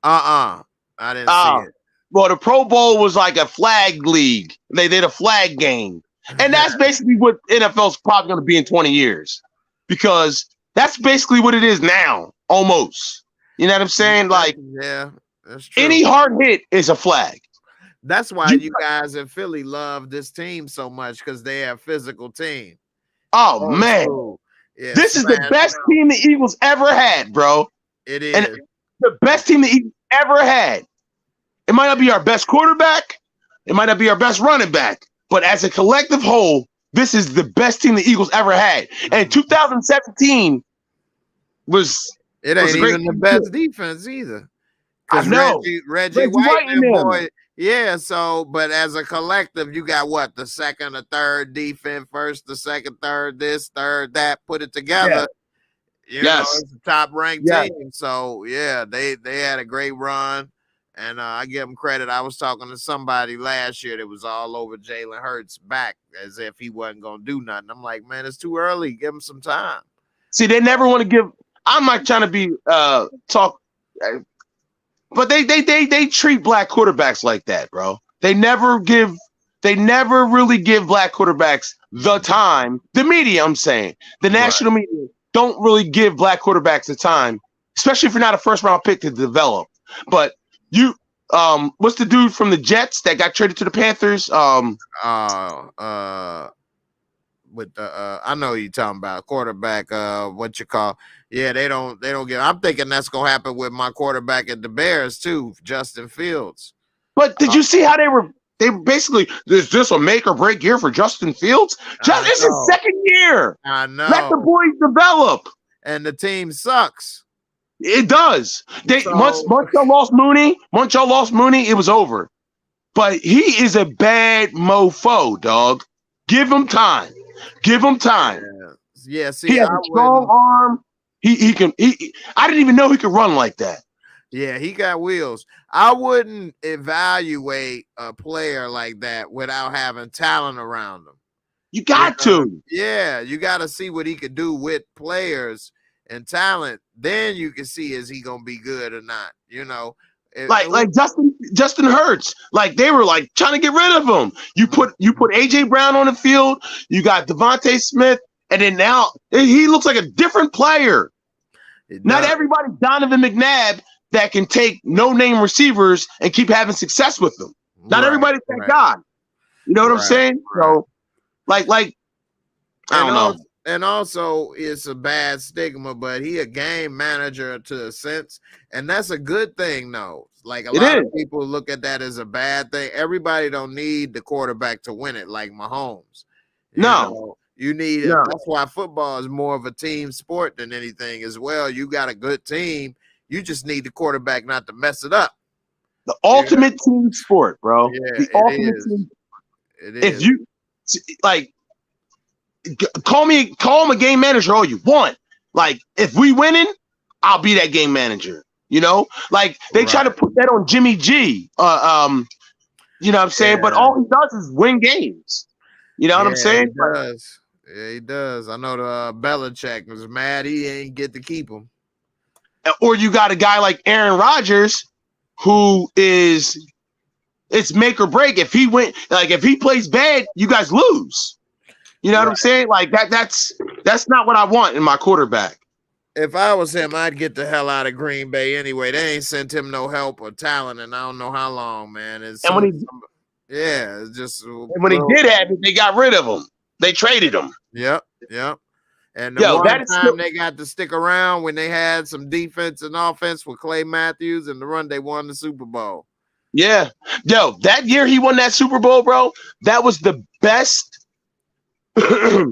I didn't see it. Well, the Pro Bowl was like a flag league. They did a flag game. And that's basically what NFL's probably going to be in 20 years. Because that's basically what it is now, almost. You know what I'm saying? Like, yeah, that's true. Any hard hit is a flag. That's why you guys in Philly love this team so much, because they have a physical team. Oh, man. Yeah, this is the best team the Eagles ever had, bro. It is. And the best team the Eagles ever had. It might not be our best quarterback. It might not be our best running back. But as a collective whole, this is the best team the Eagles ever had. And 2017 was it ain't even the best defense either. I know. Reggie White and boy. Yeah, so, but as a collective, you got what? The second or third defense, first, the second, third, this, third, that, put it together. Yeah. You know, it's a top ranked team. So, yeah, they had a great run. And I give them credit. I was talking to somebody last year that was all over Jalen Hurts' back as if he wasn't going to do nothing. I'm like, man, it's too early. Give him some time. See, they never want to give. I'm not trying to be talk. But they treat black quarterbacks like that, bro. They never really give black quarterbacks the time. The media, I'm saying. The national media don't really give black quarterbacks the time, especially if you're not a first round pick to develop. But what's the dude from the Jets that got traded to the Panthers? With the I know you're talking about quarterback, what you call. Yeah, they don't get. I'm thinking that's gonna happen with my quarterback at the Bears too, Justin Fields. But did you see how they basically, is this a make or break year for Justin Fields? It's his second year. I know. Let the boys develop. And the team sucks. It does. Once y'all lost Mooney, it was over. But he is a bad mofo, dog. Give him time. Give him time. Yeah, see, he has a strong arm. He can. I didn't even know he could run like that. Yeah, he got wheels. I wouldn't evaluate a player like that without having talent around him. You got to. Yeah, you got to see what he could do with players and talent. Then you can see, is he gonna be good or not? You know, like Justin Hurts. Like, they were like trying to get rid of him. You put AJ Brown on the field. You got Devontae Smith, and then now he looks like a different player. Not everybody's Donovan McNabb that can take no-name receivers and keep having success with them. Not everybody's that guy. You know what I'm saying? So, like, I don't know. And also, it's a bad stigma, but he a game manager to a sense, and that's a good thing, though. Like, a lot of people look at that as a bad thing. Everybody don't need the quarterback to win it, like Mahomes. You know, you need it. That's why football is more of a team sport than anything as well. You got a good team. You just need the quarterback not to mess it up. The ultimate team sport, bro. Yeah, the ultimate team. It is. If you like, call him a game manager all you want. Like, if we winning, I'll be that game manager. You know, like they try to put that on Jimmy G. You know what I'm saying? But all he does is win games. You know what I'm saying? He does. Yeah, he does. I know the Belichick was mad he ain't get to keep him. Or you got a guy like Aaron Rodgers, who it's make or break. If he plays bad, you guys lose. You know what I'm saying? Like that's not what I want in my quarterback. If I was him, I'd get the hell out of Green Bay anyway. They ain't sent him no help or talent, and I don't know how long, man. It's it's just when he did have it, they got rid of him. They traded him. Yep. And the one time they got to stick around when they had some defense and offense with Clay Matthews and the run, they won the Super Bowl. Yeah. Yo, that year he won that Super Bowl, bro, that was the best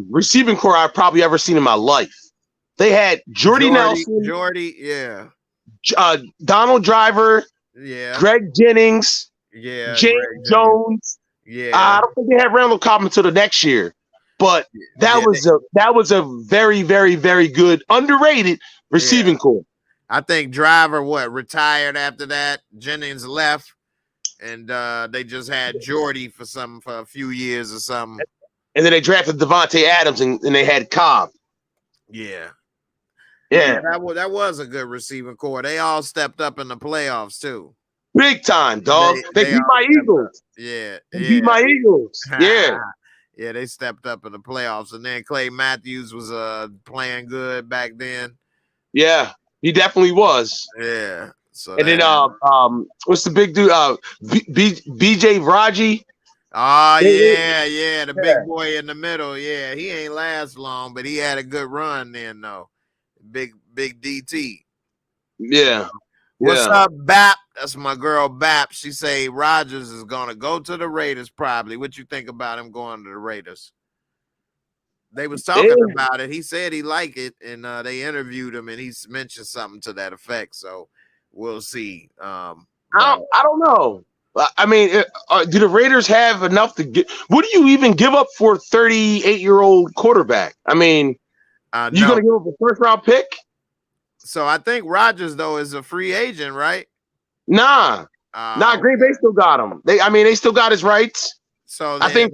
receiving core I've probably ever seen in my life. They had Jordy Nelson, Donald Driver, Greg Jennings, James Jones. I don't think they had Randall Cobb until the next year, but that was a very, very, very good underrated receiving core. I think Driver retired after that. Jennings left, and they just had Jordy for a few years or something. And then they drafted Devontae Adams, and they had Cobb. Yeah, that was a good receiving core. They all stepped up in the playoffs too. Big time, dog. They beat my Eagles. They beat my Eagles. Yeah, they stepped up in the playoffs. And then Clay Matthews was playing good back then. Yeah, he definitely was. Yeah. So and then what's the big dude? BJ Raji. Oh, the big boy in the middle. Yeah, he ain't last long, but he had a good run then, though. Big DT. Yeah. What's up, Bap? That's my girl, Bap. She say Rodgers is going to go to the Raiders probably. What you think about him going to the Raiders? They was talking about it. He said he liked it, and they interviewed him, and he mentioned something to that effect. So we'll see. I don't know. I mean, do the Raiders have enough to get? What do you even give up for a 38-year-old quarterback? I mean, you going to give up a first-round pick? So I think Rodgers, though, is a free agent, right? Nah. Green Bay still got him. They still got his rights. So I think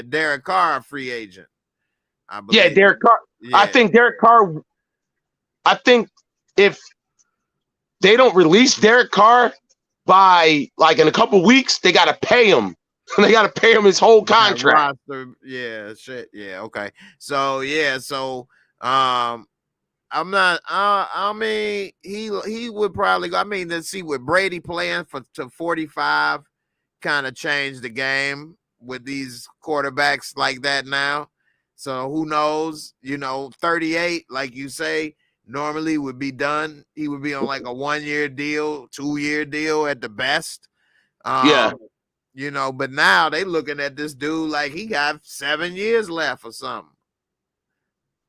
Derek Carr, a free agent. I believe. Yeah, Derek Carr. Yeah. I think Derek Carr. I think if they don't release Derek Carr by in a couple weeks, they got to pay him. They got to pay him his whole contract. Yeah, shit. Yeah, okay. So I'm not. I mean, he would probably go. I mean, let's see, with Brady playing to 45, kind of changed the game with these quarterbacks like that now. So who knows? 38, like you say, normally would be done. He would be on a 1-year deal, 2-year deal at the best. But now they looking at this dude like he got 7 years left or something.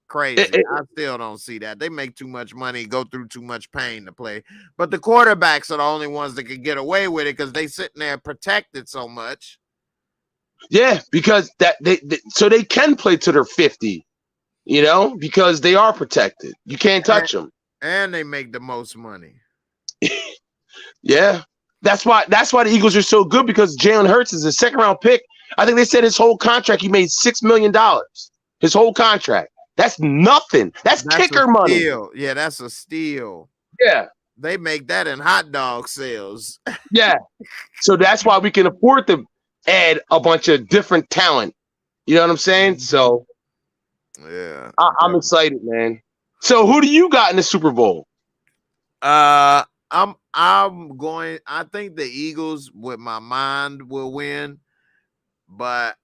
Crazy. I still don't see that. They make too much money, go through too much pain to play. But the quarterbacks are the only ones that can get away with it because they sitting there protected so much. Yeah, because they can play to their 50, because they are protected. You can't touch them. And they make the most money. Yeah. That's why the Eagles are so good, because Jalen Hurts is a 2nd-round pick. I think they said his whole contract, he made $6 million. His whole contract. That's nothing. That's kicker money. Yeah, that's a steal. Yeah. They make that in hot dog sales. Yeah. So that's why we can afford to add a bunch of different talent. You know what I'm saying? So yeah. I'm excited, man. So who do you got in the Super Bowl? I think the Eagles with my mind will win, but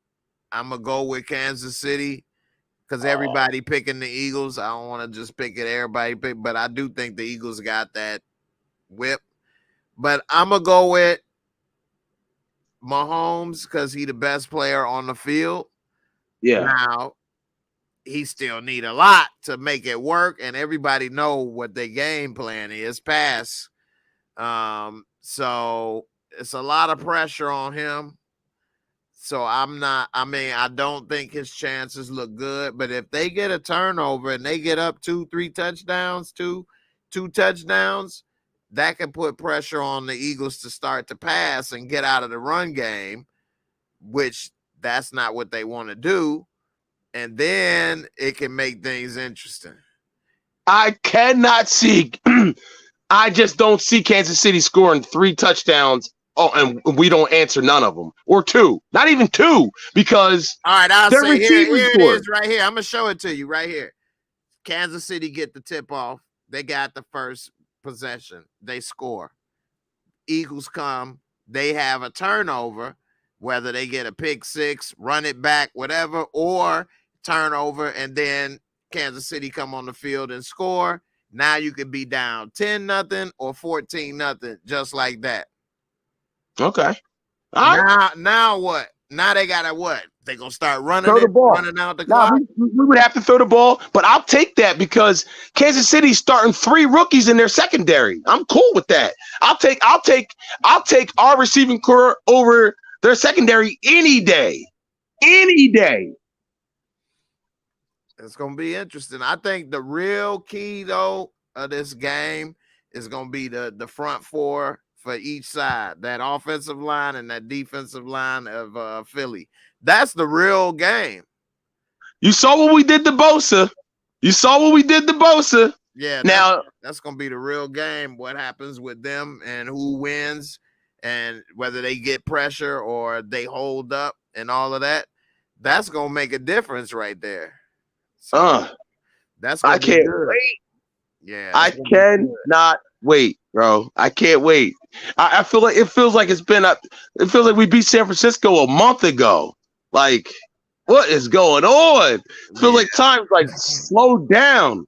I'm gonna go with Kansas City. Because everybody picking the Eagles. I don't want to just pick it. Everybody pick, but I do think the Eagles got that whip. But I'm going to go with Mahomes because he's the best player on the field. Yeah. Now, he still need a lot to make it work, and everybody know what their game plan is, pass. So it's a lot of pressure on him. So I don't think his chances look good, but if they get a turnover and they get up 2-3 touchdowns, two touchdowns, that can put pressure on the Eagles to start to pass and get out of the run game, which that's not what they want to do. And then it can make things interesting. I cannot see. I just don't see Kansas City scoring 3 touchdowns. Oh, and we don't answer none of them, or 2, not even 2, because all right, I'll say here it is right here. I'm gonna show it to you right here. Kansas City get the tip off. They got the first possession. They score. Eagles come. They have a turnover, whether they get a pick six, run it back, whatever, or turnover, and then Kansas City come on the field and score. Now you could be down 10-0 or 14-0, just like that. Okay. Now what? Now they gotta what? They gonna start running Throw the ball. running out the clock. We would have to throw the ball, but I'll take that because Kansas City's starting 3 rookies in their secondary. I'm cool with that. I'll take our receiving core over their secondary any day. Any day. It's gonna be interesting. I think the real key though of this game is gonna be the front four for each side, that offensive line and that defensive line of Philly. That's the real game. You saw what we did to Bosa. Yeah, now that's gonna be the real game. What happens with them and who wins, and whether they get pressure or they hold up and all of that. That's gonna make a difference right there. So that's I can't wait. Yeah, I cannot wait, bro. I can't wait. I feel like it feels like we beat San Francisco a month ago. Like, what is going on? I feel like time's like slowed down.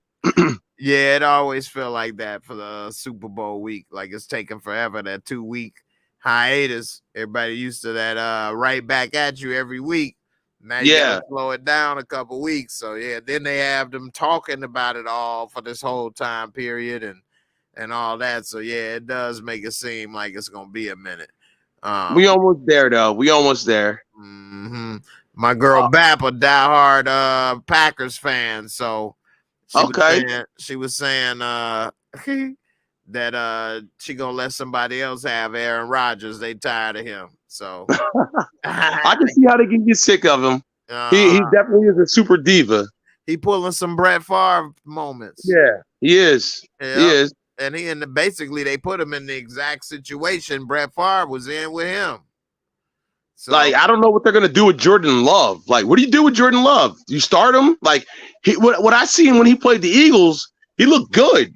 Yeah, it always feel like that for the Super Bowl week. Like it's taking forever, that 2-week hiatus. Everybody used to that right back at you every week. Now you gotta slow it down a couple weeks. So yeah, then they have them talking about it all for this whole time period and all that. So yeah, it does make it seem like it's gonna be a minute. We almost there though. We almost there. Mm-hmm. My girl Bap, a diehard Packers fan. So she was saying that she gonna let somebody else have Aaron Rodgers. They tired of him. So I can see how they can get sick of him. He definitely is a super diva. He pulling some Brett Favre moments. Yeah, he is. Yeah. He is. And basically they put him in the exact situation Brett Favre was in with him. So, like, I don't know what they're gonna do with Jordan Love. Like, what do you do with Jordan Love? You start him? Like, what I seen when he played the Eagles, he looked good.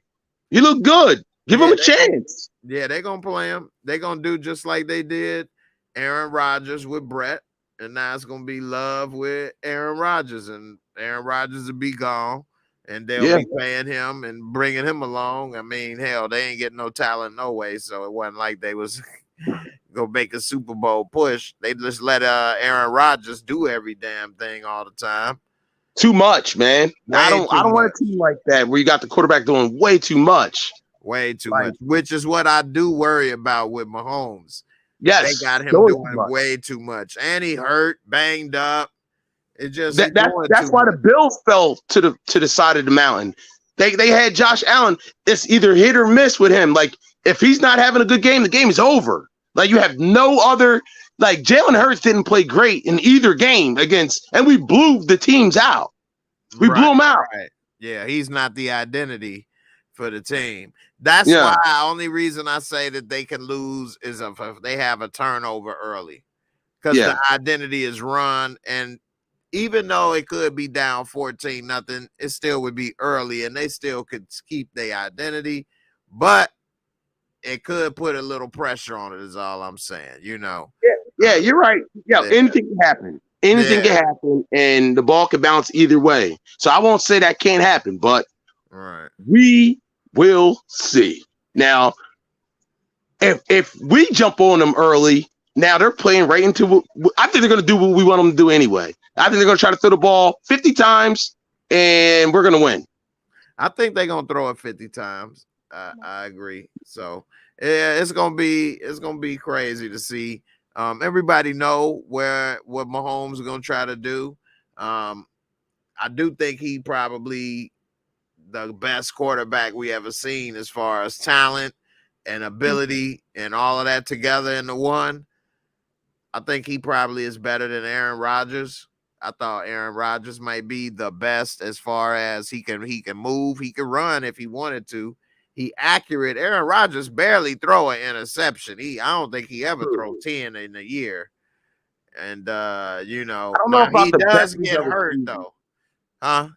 Give him a chance. Yeah, they're gonna play him. They're gonna do just like they did Aaron Rodgers with Brett, and now it's gonna be Love with Aaron Rodgers, and Aaron Rodgers will be gone, and they'll be paying him and bringing him along. I mean, hell, they ain't getting no talent no way, so it wasn't like they was go make a Super Bowl push. They just let Aaron Rodgers do every damn thing all the time. Too much, man. I don't want a team like that where you got the quarterback doing way too much. Way too much, which is what I do worry about with Mahomes. Yes, they got him doing way too much, and he hurt, banged up. It just that's why the Bills fell to the side of the mountain. They had Josh Allen. It's either hit or miss with him. Like, if he's not having a good game, the game is over. Like, you have no other. Like, Jalen Hurts didn't play great in either game and we blew the teams out. We blew them out. Right. Yeah, he's not the identity for the team. That's why only reason I say that they can lose is if they have a turnover early, because the identity is run, and even though it could be down 14-0, it still would be early, and they still could keep their identity, but it could put a little pressure on it. Is all I'm saying. Yeah, you're right. Yeah, anything can happen. Anything can happen, and the ball can bounce either way. So I won't say that can't happen, but we will see. Now, if we jump on them early, now they're playing right into I think they're going to do what we want them to do anyway. I think they're going to try to throw the ball 50 times, and we're going to win. I think they're going to throw it 50 times. I agree. So yeah, it's gonna be crazy to see. Everybody know what Mahomes is gonna try to do. I do think he probably the best quarterback we ever seen as far as talent and ability and all of that together in the one. I think he probably is better than Aaron Rodgers. I thought Aaron Rodgers might be the best as far as he can move, he can run if he wanted to. He accurate. Aaron Rodgers barely throw an interception. I don't think he ever throw 10 in a year. And I don't know about he does get hurt though. Huh?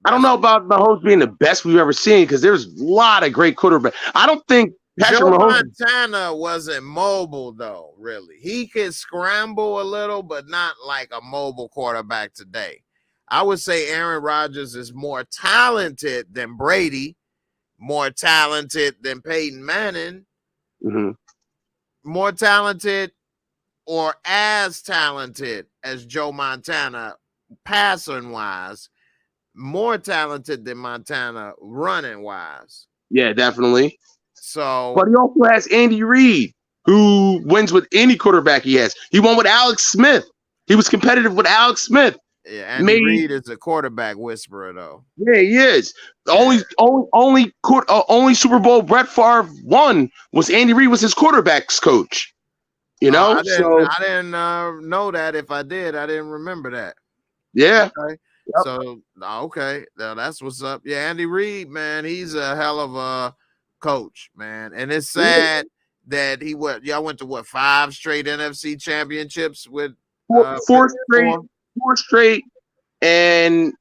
I don't know about Mahomes being the best we've ever seen because there's a lot of great quarterbacks. I don't think Patrick Joe Mahomes. Montana wasn't mobile though, really. He could scramble a little, but not like a mobile quarterback today. I would say Aaron Rodgers is more talented than Brady, more talented than Peyton Manning, more talented or as talented as Joe Montana passing wise, more talented than Montana running wise. Yeah, definitely. So, but he also has Andy Reid, who wins with any quarterback he has. He won with Alex Smith. He was competitive with Alex Smith. Yeah, Andy Reid is a quarterback whisperer, though. Yeah, he is. The only Super Bowl Brett Favre won was Andy Reid was his quarterback's coach. You know, I didn't know that. If I did, I didn't remember that. Yeah. Okay. Yep. So okay, now that's what's up. Yeah, Andy Reid, man, he's a hell of a coach, man, and it's sad that y'all went to 5 straight NFC championships with four straight, and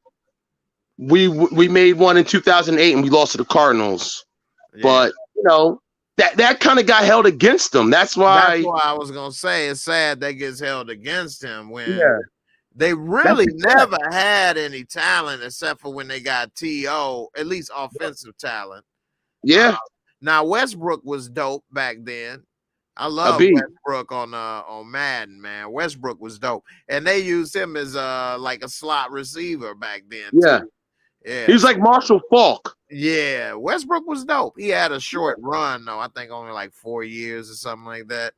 we made one in 2008 and we lost to the Cardinals. Yeah. But you know that kind of got held against them. That's why I was gonna say it's sad that gets held against him when they really never had any talent except for when they got T.O., at least offensive talent. Yeah. Now Westbrook was dope back then. I love Westbrook on Madden, man. Westbrook was dope, and they used him as like a slot receiver back then. Yeah, too. Yeah. He was like Marshall Faulk. Yeah, Westbrook was dope. He had a short run though. I think only like 4 years or something like that.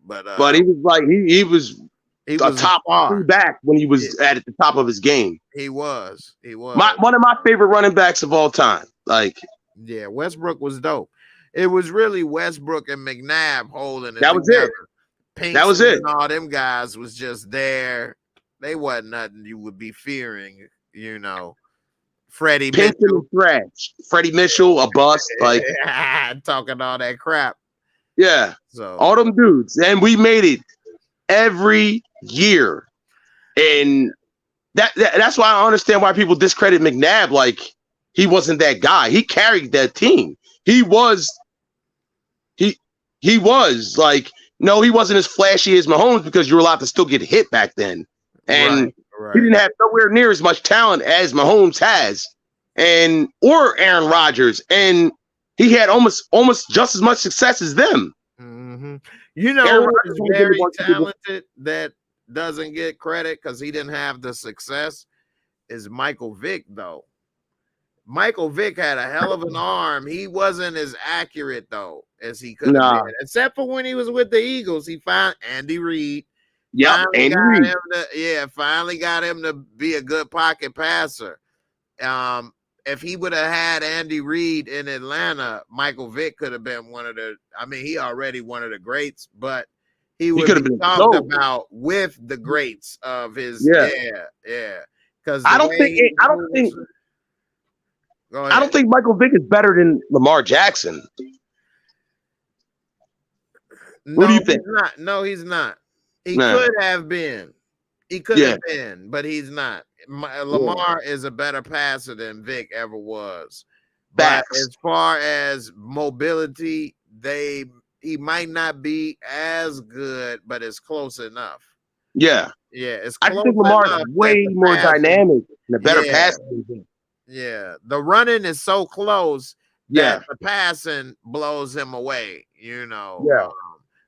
But he was like he was a top back when he was at the top of his game. He was. One of my favorite running backs of all time. Like, yeah, Westbrook was dope. It was really Westbrook and McNabb holding it. That was it. That was it. And all them guys was just there. They wasn't nothing you would be fearing, you know. Freddie Mitchell, Freddie Mitchell, a bust, like talking all that crap. Yeah, so all them dudes, and we made it every year, and that's why I understand why people discredit McNabb. Like, he wasn't that guy. He carried that team. He was like, no, he wasn't as flashy as Mahomes because you were allowed to still get hit back then, and he didn't have nowhere near as much talent as Mahomes has, or Aaron Rodgers, and he had almost just as much success as them. Mm-hmm. You know, who's very talented that doesn't get credit because he didn't have the success is Michael Vick, though. Michael Vick had a hell of an arm. He wasn't as accurate though as he could have been, except for when he was with the Eagles. He found Andy Reid. Yeah, finally got him to be a good pocket passer. If he would have had Andy Reid in Atlanta, Michael Vick could have been one of the. I mean, he already one of the greats, but he would have been talked about with the greats of his. Yeah. Because I don't think Michael Vick is better than Lamar Jackson. What do you think? He's not. He could have been. He could have been, but he's not. Lamar is a better passer than Vick ever was. But as far as mobility, he might not be as good, but it's close enough. Yeah. Yeah, it's close enough. I think Lamar is way more dynamic and a better passer than Vick. Yeah, the running is so close that the passing blows him away, you know. Yeah.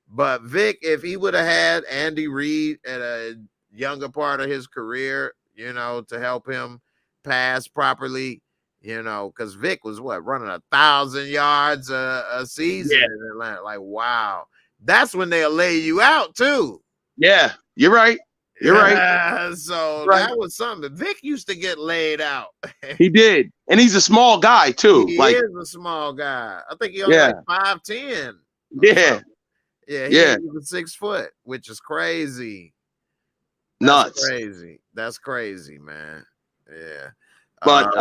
But Vic, if he would have had Andy Reid at a younger part of his career, you know, to help him pass properly, you know, because Vic was running 1,000 yards a season in Atlanta. Like, wow, that's when they'll lay you out too. Yeah, you're right. You're right. So that was something. Vic used to get laid out. He did. And he's a small guy, too. He is a small guy. I think he only like 5'10". Yeah. Yeah, he was 6 foot, which is crazy. Nuts. That's crazy, man. Yeah. But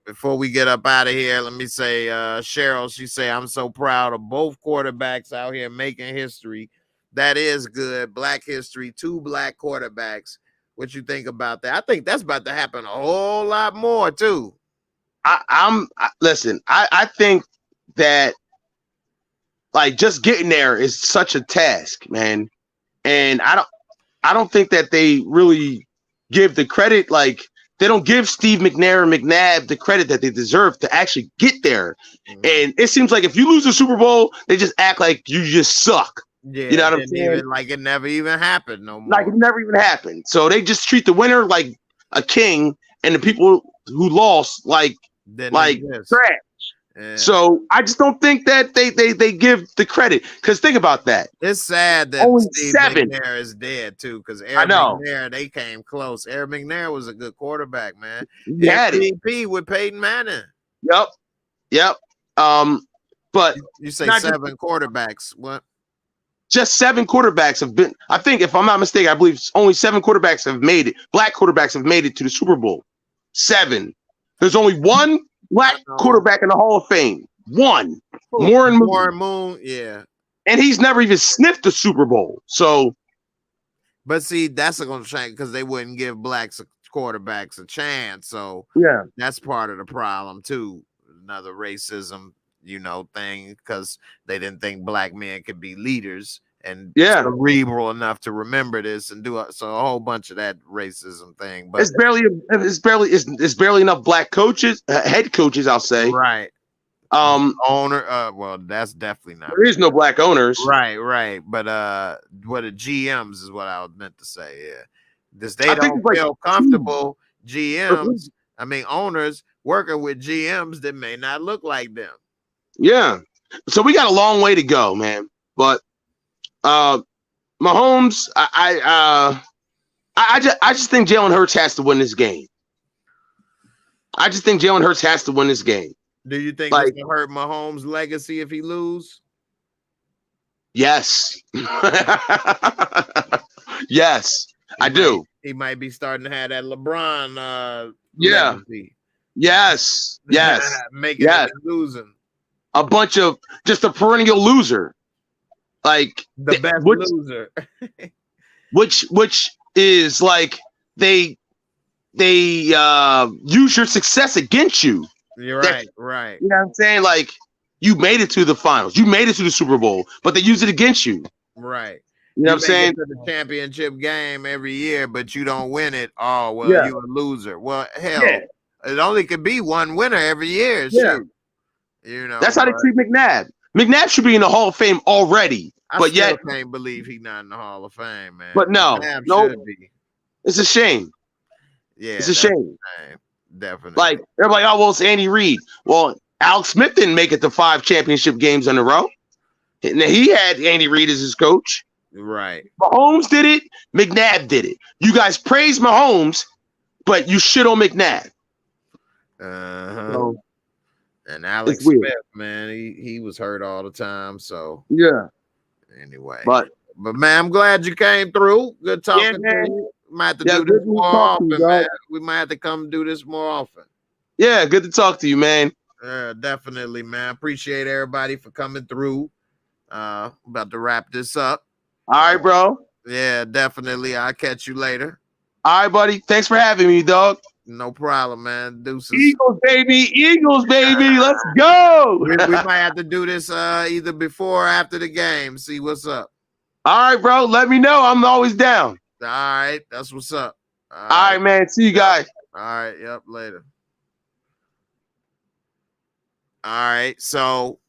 before we get up out of here, let me say, Cheryl, she say, I'm so proud of both quarterbacks out here making history. That is good. Black history, 2 black quarterbacks What you think about that? I think that's about to happen a whole lot more too. Listen, I think that like just getting there is such a task, man. And I don't think that they really give the credit, like they don't give Steve McNair and McNabb the credit that they deserve to actually get there. And it seems like if you lose the Super Bowl, they just act like you just suck. Yeah, you know what I'm saying? Like it never even happened no more. Like it never even happened. So they just treat the winner like a king and the people who lost like trash. Yeah. So I just don't think that they give the credit, because think about that. It's sad that only Steve 7 McNair is dead too, because Eric McNair, they came close. Eric McNair was a good quarterback, man. MVP with Peyton Manning. Yep. But you say 7 quarterbacks. What? Just 7 quarterbacks have been, I think, if I'm not mistaken, I believe only 7 quarterbacks have made it. Black quarterbacks have made it to the Super Bowl. 7. There's only 1 black quarterback in the Hall of Fame. 1. Warren Moon, yeah. And he's never even sniffed the Super Bowl. So, but see, that's going to change because they wouldn't give blacks quarterbacks a chance. So yeah, that's part of the problem too. Another racism, thing, because they didn't think black men could be leaders and cerebral enough to remember this and do it. So a whole bunch of that racism thing. But it's barely enough black coaches, head coaches, I'll say. Right. Owner. Well, that's definitely not. There is no black owners. Right. But what the GMs is what I was meant to say. Yeah, this they don't feel comfortable. GMs, I mean owners working with GMs that may not look like them. Yeah, so we got a long way to go, man. But Mahomes, I just think Jalen Hurts has to win this game. I just think Jalen Hurts has to win this game. Do you think it's gonna hurt Mahomes' legacy if he lose? Yes. Yes, I do. He might be starting to have that LeBron legacy. Yes. Making it losing. A bunch of just a perennial loser. Like the best loser. which is like they use your success against you. You're right. You know what I'm saying? Like you made it to the finals, you made it to the Super Bowl, but they use it against you. Right. You know what I'm saying? To the championship game every year, but you don't win it. Oh, well, you're a loser. Well, hell, it only could be one winner every year. Yeah. Shoot. That's how they treat McNabb. McNabb should be in the Hall of Fame already. But yet, can't believe he's not in the Hall of Fame, man. But no, it's a shame. Yeah, it's a shame. Definitely. Like they're like, oh well, it's Andy Reid. Well, Alex Smith didn't make it to 5 championship games in a row. And he had Andy Reid as his coach. Right. Mahomes did it. McNabb did it. You guys praise Mahomes, but you shit on McNabb. So, and Alex Smith, man, he was hurt all the time. So anyway, but man, I'm glad you came through. Good talking to you. Might have to do this more often, man. We might have to come do this more often. Yeah, good to talk to you, man. Definitely, man. Appreciate everybody for coming through. About to wrap this up. All right, bro. Yeah, definitely. I'll catch you later. All right, buddy. Thanks for having me, dog. No problem, man. Deuces. Eagles, baby. Let's go. We might have to do this either before or after the game. See what's up. All right, bro. Let me know. I'm always down. All right. That's what's up. All right, man. See you guys. All right. Yep. Later. All right. So,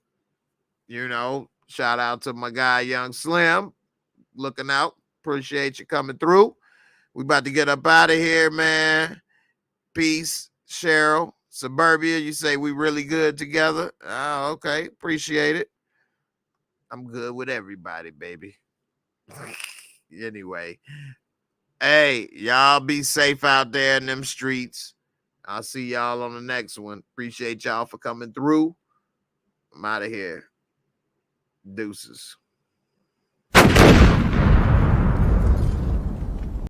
shout out to my guy, Young Slim. Looking out. Appreciate you coming through. We about to get up out of here, man. Peace. Cheryl. Suburbia, you say we really good together. Oh, okay. Appreciate it. I'm good with everybody, baby. Anyway. Hey, y'all be safe out there in them streets. I'll see y'all on the next one. Appreciate y'all for coming through. I'm out of here. Deuces.